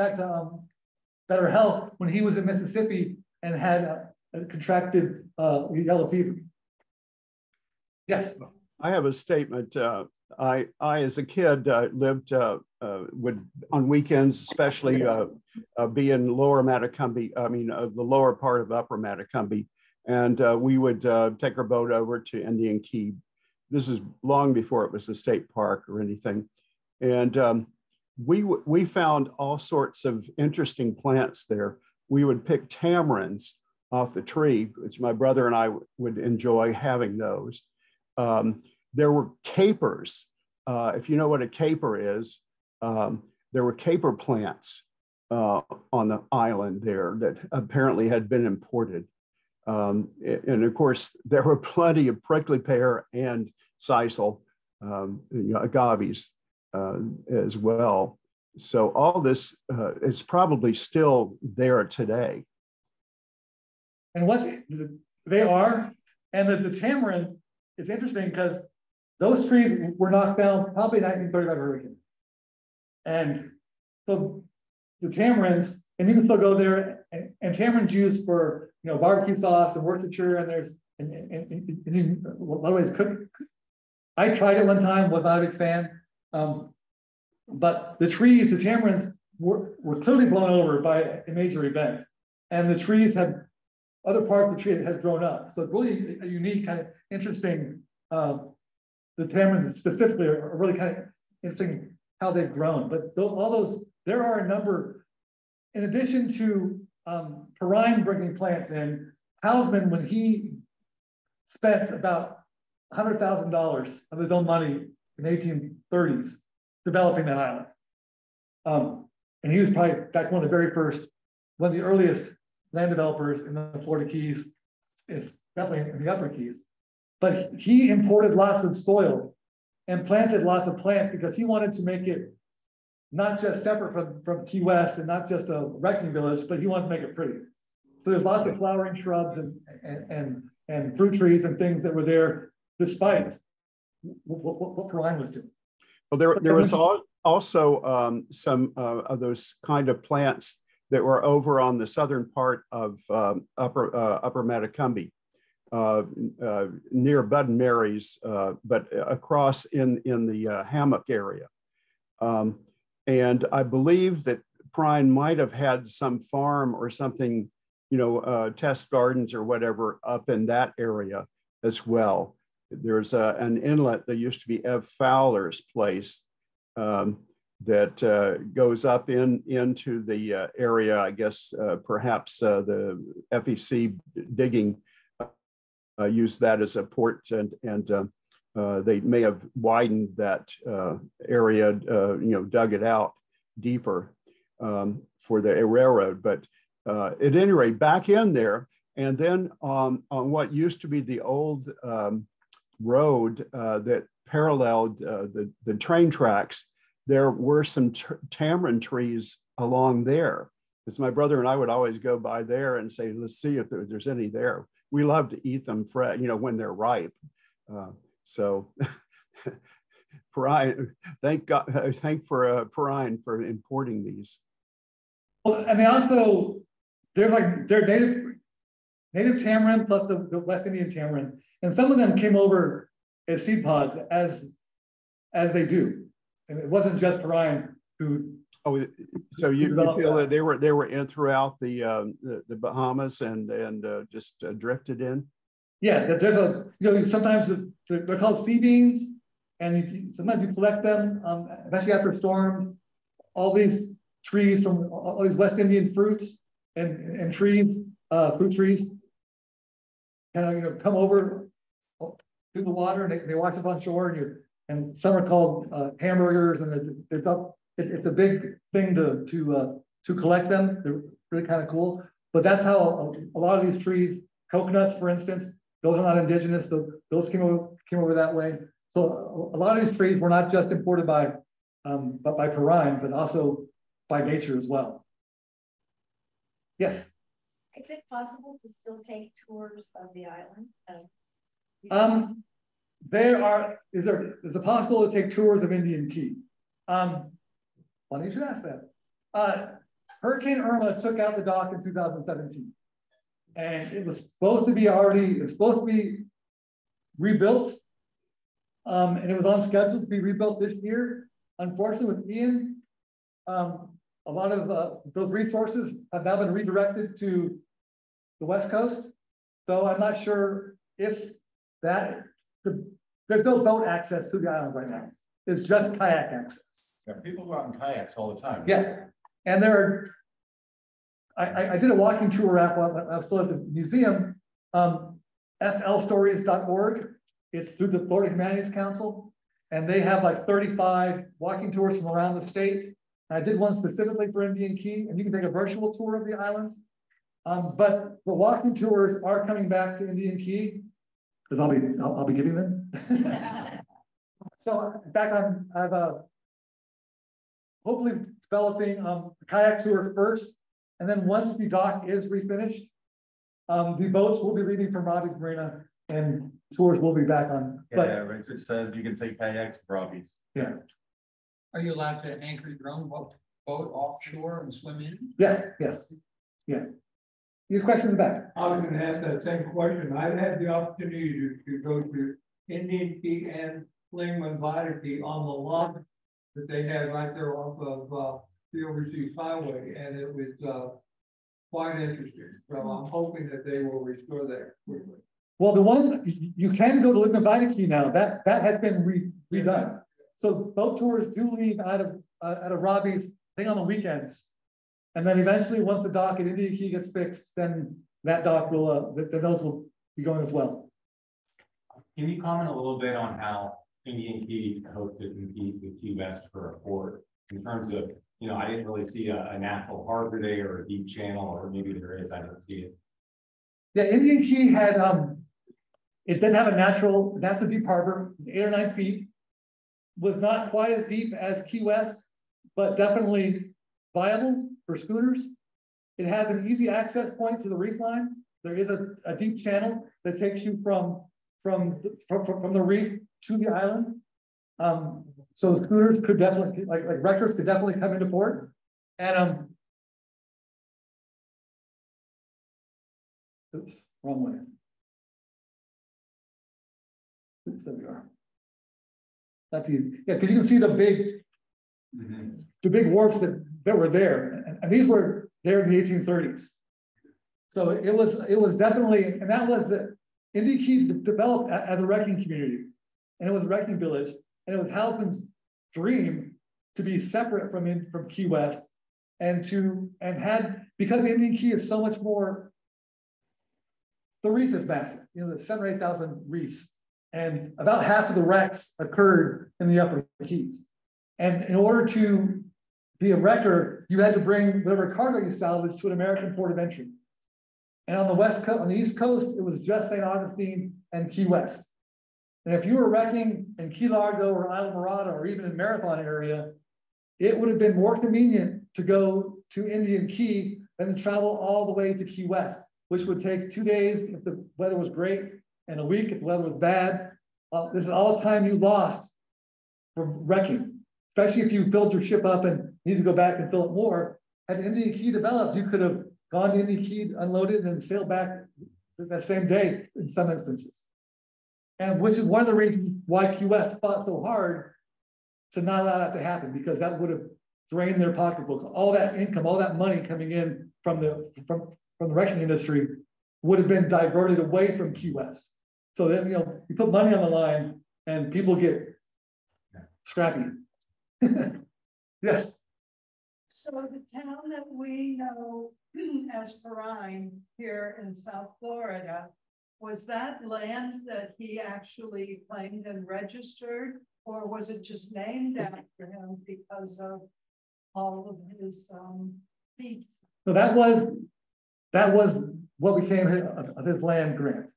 better health when he was in Mississippi and had contracted yellow fever. Yes. I have a statement. I as a kid, lived, would on weekends, especially be in lower Matacumbe, the lower part of upper Matacumbe. And we would take our boat over to Indian Key. This is long before it was a state park or anything. And we found all sorts of interesting plants there. We would pick tamarinds off the tree, which my brother and I would enjoy having those. There were capers. If you know what a caper is, there were caper plants on the island there that apparently had been imported. And of course, there were plenty of prickly pear and sisal, agaves as well. So all this is probably still there today. And what they are, and the tamarind, it's interesting because those trees were knocked down probably 1935 hurricane. And so the tamarinds, and you can still go there, and tamarind's used for barbecue sauce and horticulture, and there's in a lot of ways cook. I tried it one time, was not a big fan. But the trees, the tamarinds were clearly blown over by a major event. And the trees had, other parts of the tree has grown up. So it's really a unique, kind of interesting, the tamarinds specifically are really kind of interesting how they've grown. But all those, there are a number, in addition to Perrine bringing plants in, Hausman, when he spent about $100,000 of his own money in the 1830s developing that island. And he was probably back one of the very first, one of the earliest land developers in the Florida Keys, it's definitely in the Upper Keys. But he imported lots of soil and planted lots of plants because he wanted to make it not just separate from Key West and not just a wrecking village, but he wanted to make it pretty. So there's lots of flowering shrubs and fruit trees and things that were there despite what Perrine was doing. Well, there was also some of those kind of plants that were over on the southern part of upper Matacumbe, near Bud and Mary's, but across in the hammock area. And I believe that Perrine might have had some farm or something, test gardens or whatever up in that area as well. There's an inlet that used to be Ev Fowler's place that goes up into the area, I guess, perhaps the FEC digging used that as a port, and they may have widened that area, dug it out deeper for the railroad. But at any rate, back in there, and then on what used to be the old road that paralleled the train tracks, there were some tamarind trees along there. Because my brother and I would always go by there and say, let's see if there's any there. We love to eat them fresh, when they're ripe. So Perrine, thank Perrine for importing these. Well, and they're native tamarind plus the West Indian tamarind. And some of them came over as seed pods as they do. And it wasn't just Perrine who. Oh, so you feel that they were in throughout the Bahamas and just drifted in? Yeah, there's sometimes they're called sea beans, and sometimes you collect them, especially after storms. All these trees from all these West Indian fruits and trees, fruit trees, kind of come over through the water, and they wash up on shore, and some are called hamburgers, and it's a big thing to collect them. They're really kind of cool. But that's how a lot of these trees, coconuts, for instance, those are not indigenous. Those came over that way. So a lot of these trees were not just imported by Perrine, but also by nature as well. Yes. Is it possible to still take tours of the island? Is it possible to take tours of Indian Key? Funny you should ask that. Hurricane Irma took out the dock in 2017. And it was supposed to be rebuilt. And it was on schedule to be rebuilt this year. Unfortunately, with Ian, a lot of those resources have now been redirected to the West Coast. So I'm not sure if there's no boat access to the island right now. It's just kayak access. Yeah, people go out in kayaks all the time. Yeah, and I did a walking tour app while I was still at the museum, flstories.org. It's through the Florida Humanities Council, and they have like 35 walking tours from around the state. I did one specifically for Indian Key, and you can take a virtual tour of the islands. But the walking tours are coming back to Indian Key because I'll be giving them. So in fact, I've hopefully developing a kayak tour first, and then once the dock is refinished, the boats will be leaving from Robbie's Marina, and tours will be back on. Yeah, Richard says you can take kayaks for Robbie's. Yeah. Are you allowed to anchor your own boat offshore and swim in? Yeah. Yes. Yeah. Your question in the back. I was going to ask that same question. I've had the opportunity to go to Indian Key and Lingman Key on the launch that they had right there off of the overseas highway, and it was quite interesting. So I'm hoping that they will restore that quickly. Well, the one you can go to Lingman Key now. That has been redone. So boat tours do leave out of Robbie's thing on the weekends, and then eventually, once the dock at Indian Key gets fixed, then that dock will those will be going as well. Can you comment a little bit on how Indian Key hopes to compete with Key West for a port in terms of, I didn't really see a natural harbor there or a deep channel, or maybe there is, I don't see it. Yeah, Indian Key had it did have a natural deep harbor, 8 or 9 feet. Was not quite as deep as Key West, but definitely viable for schooners. It has an easy access point to the reef line. There is a deep channel that takes you from the reef to the island. So schooners could definitely, like wreckers could definitely come into port. And oops, wrong way. Oops, there we are. That's easy. Yeah, because you can see the big wharfs that were there, and these were there in the 1830s. So it was definitely, and that was the Indian Key developed as a wrecking community, and it was a wrecking village, and it was Halpin's dream to be separate from Key West, because the Indian Key is so much more. The reef is massive. There's 7,000 or 8,000 reefs. And about half of the wrecks occurred in the upper Keys. And in order to be a wrecker, you had to bring whatever cargo you salvaged to an American port of entry. And on the West Coast, on the East Coast, it was just St. Augustine and Key West. And if you were wrecking in Key Largo or Isla Morada or even in Marathon area, it would have been more convenient to go to Indian Key than to travel all the way to Key West, which would take 2 days if the weather was great, and a week if the weather was bad. This is all the time you lost from wrecking, especially if you build your ship up and need to go back and fill it more. Had Indian Key developed, you could have gone to Indian Key, unloaded, and sailed back that same day in some instances. And which is one of the reasons why Key West fought so hard to not allow that to happen, because that would have drained their pocketbooks. All that income, all that money coming in from the wrecking industry would have been diverted away from Key West. So then, you put money on the line and people get scrappy. Yes. So the town that we know as Perrine here in South Florida, was that land that he actually claimed and registered, or was it just named after him because of all of his feats? So that was what became his land grant.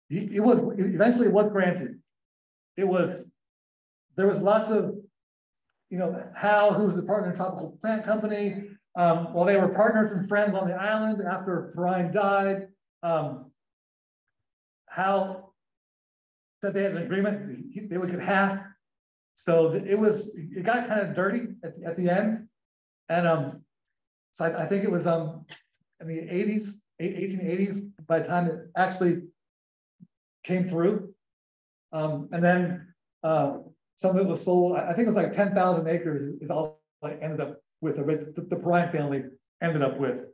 Eventually it was granted. There was lots of, Hal, who was the partner in Tropical Plant Company, while they were partners and friends on the island after Perrine died, Hal said they had an agreement, they would get half. So it got kind of dirty at the end. And so I think it was in the 80s, 1880s by the time it actually came through. And then some of it was sold. I think it was like 10,000 acres is all I ended up with. The Perrine family ended up with.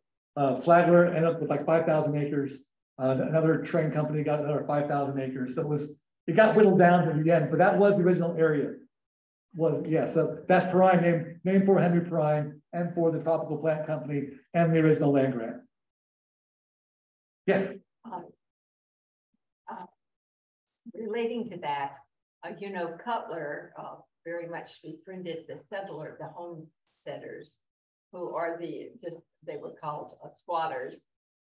Flagler ended up with like 5,000 acres. Another train company got another 5,000 acres. So it got whittled down to the end, but that was the original area. So that's Perrine, named for Henry Perrine and for the Tropical Plant Company and the original land grant. Yes. Relating to that, you know, Cutler very much befriended the homesteaders, who are they were called squatters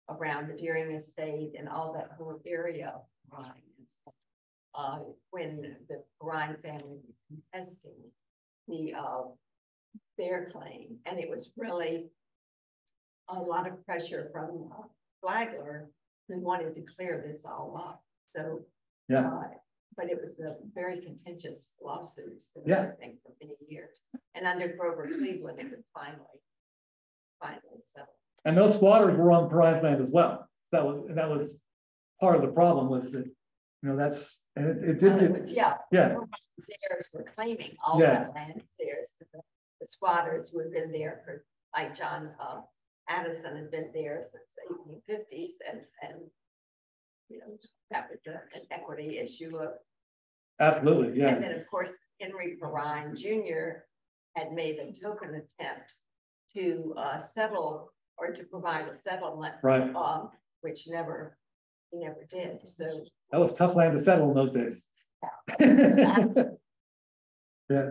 around the Deering Estate and all that whole area of Perrine. When the Perrine family was contesting their claim, and it was really a lot of pressure from Flagler, who wanted to clear this all up. So, but it was a very contentious lawsuit. So I think for many years, and under Grover Cleveland, it was finally settled. And those squatters were on Perrine's land as well. That was part of the problem, was that, you know, that's, and it did. Theirs were claiming all that land is theirs. The squatters who had been there for, like John Addison had been there since the 1850s, and you know, that was an equity issue of. Absolutely, yeah. And then of course Henry Perrine Jr. had made a token attempt to settle or to provide a settlement, right? Which he never did. So that was tough land to settle in those days. Yeah.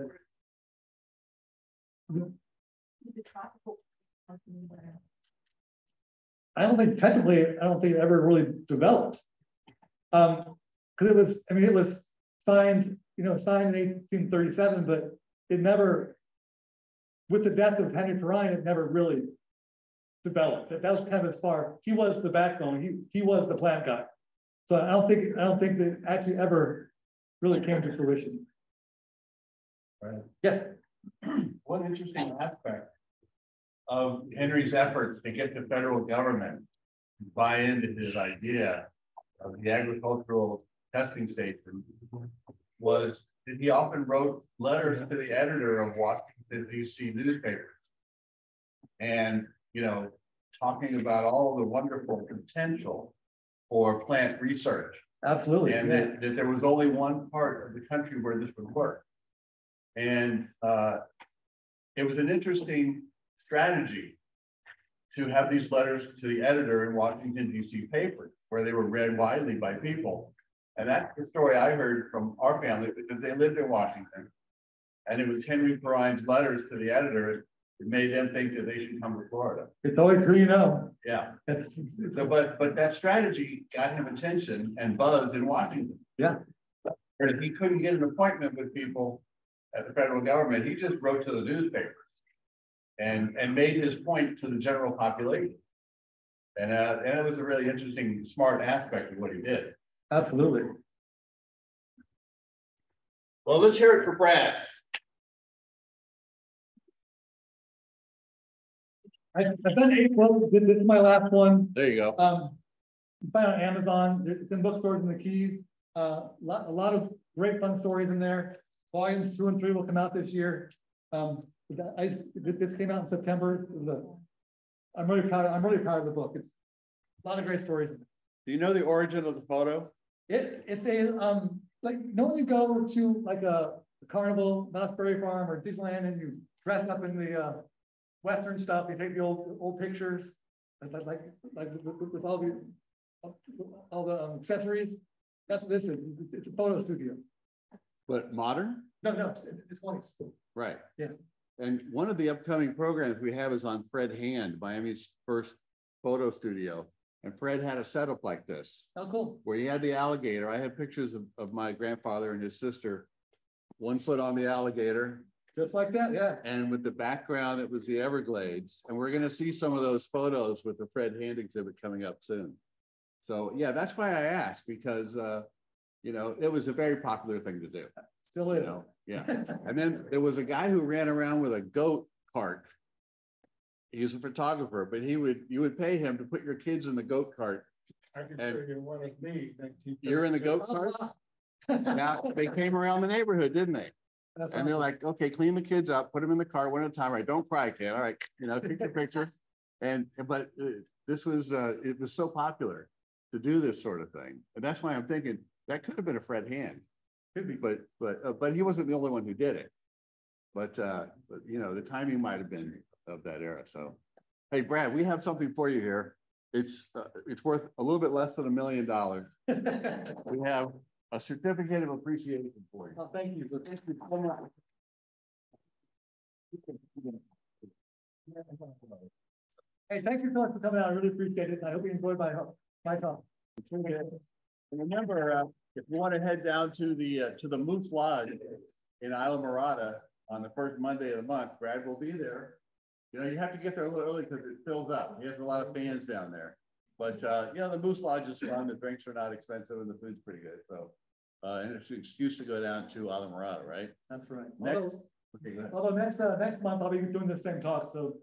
I don't think it ever really developed. Because it was signed in 1837, but it never, with the death of Henry Perrine, it never really developed. That was kind of as far. He was the backbone. He was the plant guy. So I don't think that actually ever really came to fruition. Right. Yes. One interesting aspect of Henry's efforts to get the federal government to buy into his idea of the agricultural testing station was that he often wrote letters to the editor of Washington, D.C. newspapers, and, you know, talking about all the wonderful potential for plant research. Absolutely. And that there was only one part of the country where this would work. And it was an interesting strategy to have these letters to the editor in Washington, D.C. papers, where they were read widely by people. And that's the story I heard from our family, because they lived in Washington. And it was Henry Perrine's letters to the editor that made them think that they should come to Florida. It's always who you know. Yeah. So, but that strategy got him attention and buzz in Washington. Yeah. Whereas he couldn't get an appointment with people at the federal government, he just wrote to the newspapers and made his point to the general population. And it was a really interesting, smart aspect of what he did. Absolutely. Well, let's hear it for Brad. I've done 8 books. This is my last one. There you go. You find it on Amazon. It's in bookstores in the Keys. A lot of great fun stories in there. Volumes 2 and 3 will come out this year. This came out in September. I'm really proud of the book. It's a lot of great stories. Do you know the origin of the photo? It's a like, when you go to like a carnival, Knott's Berry Farm or Disneyland, and you dress up in the Western stuff, you take the old pictures, like with all the accessories. That's what this is. It's a photo studio. But modern? No, it's 20s. Right. Yeah. And one of the upcoming programs we have is on Fred Hand, Miami's first photo studio. And Fred had a setup like this. Oh, cool. Where he had the alligator. I had pictures of my grandfather and his sister, 1 foot on the alligator. Just like that, yeah. And with the background, it was the Everglades. And we're going to see some of those photos with the Fred Hand exhibit coming up soon. So yeah, that's why I asked, because you know, it was a very popular thing to do. Still is. You know? Yeah. And then there was a guy who ran around with a goat cart He was a photographer, but you would pay him to put your kids in the goat cart. I can And- show you one of me. You're in the goat cart? Now, they came around the neighborhood, didn't they? That's And they're awesome. like, okay, clean the kids up, put them in the car one at a time. All right, don't cry, kid. All right, take your picture. But this was, it was so popular to do this sort of thing. And that's why I'm thinking that could have been a Fred Hand. Could be. But he wasn't the only one who did it. But the timing might have been of that era. So, hey, Brad, we have something for you here. It's worth a little bit less than $1 million. We have a certificate of appreciation for you. Oh, thank you. So thank you so much. Hey, thank you so much for coming out. I really appreciate it. I hope you enjoyed my talk. And remember, if you want to head down to the Moose Lodge in Isla Morada on the first Monday of the month, Brad will be there. You have to get there a little early because it fills up. He has a lot of fans down there. But the Moose Lodge is fun. The drinks are not expensive and the food's pretty good. So, and it's an excuse to go down to Isla Morada, right? That's right. Next, Although next month I'll be doing the same talk. So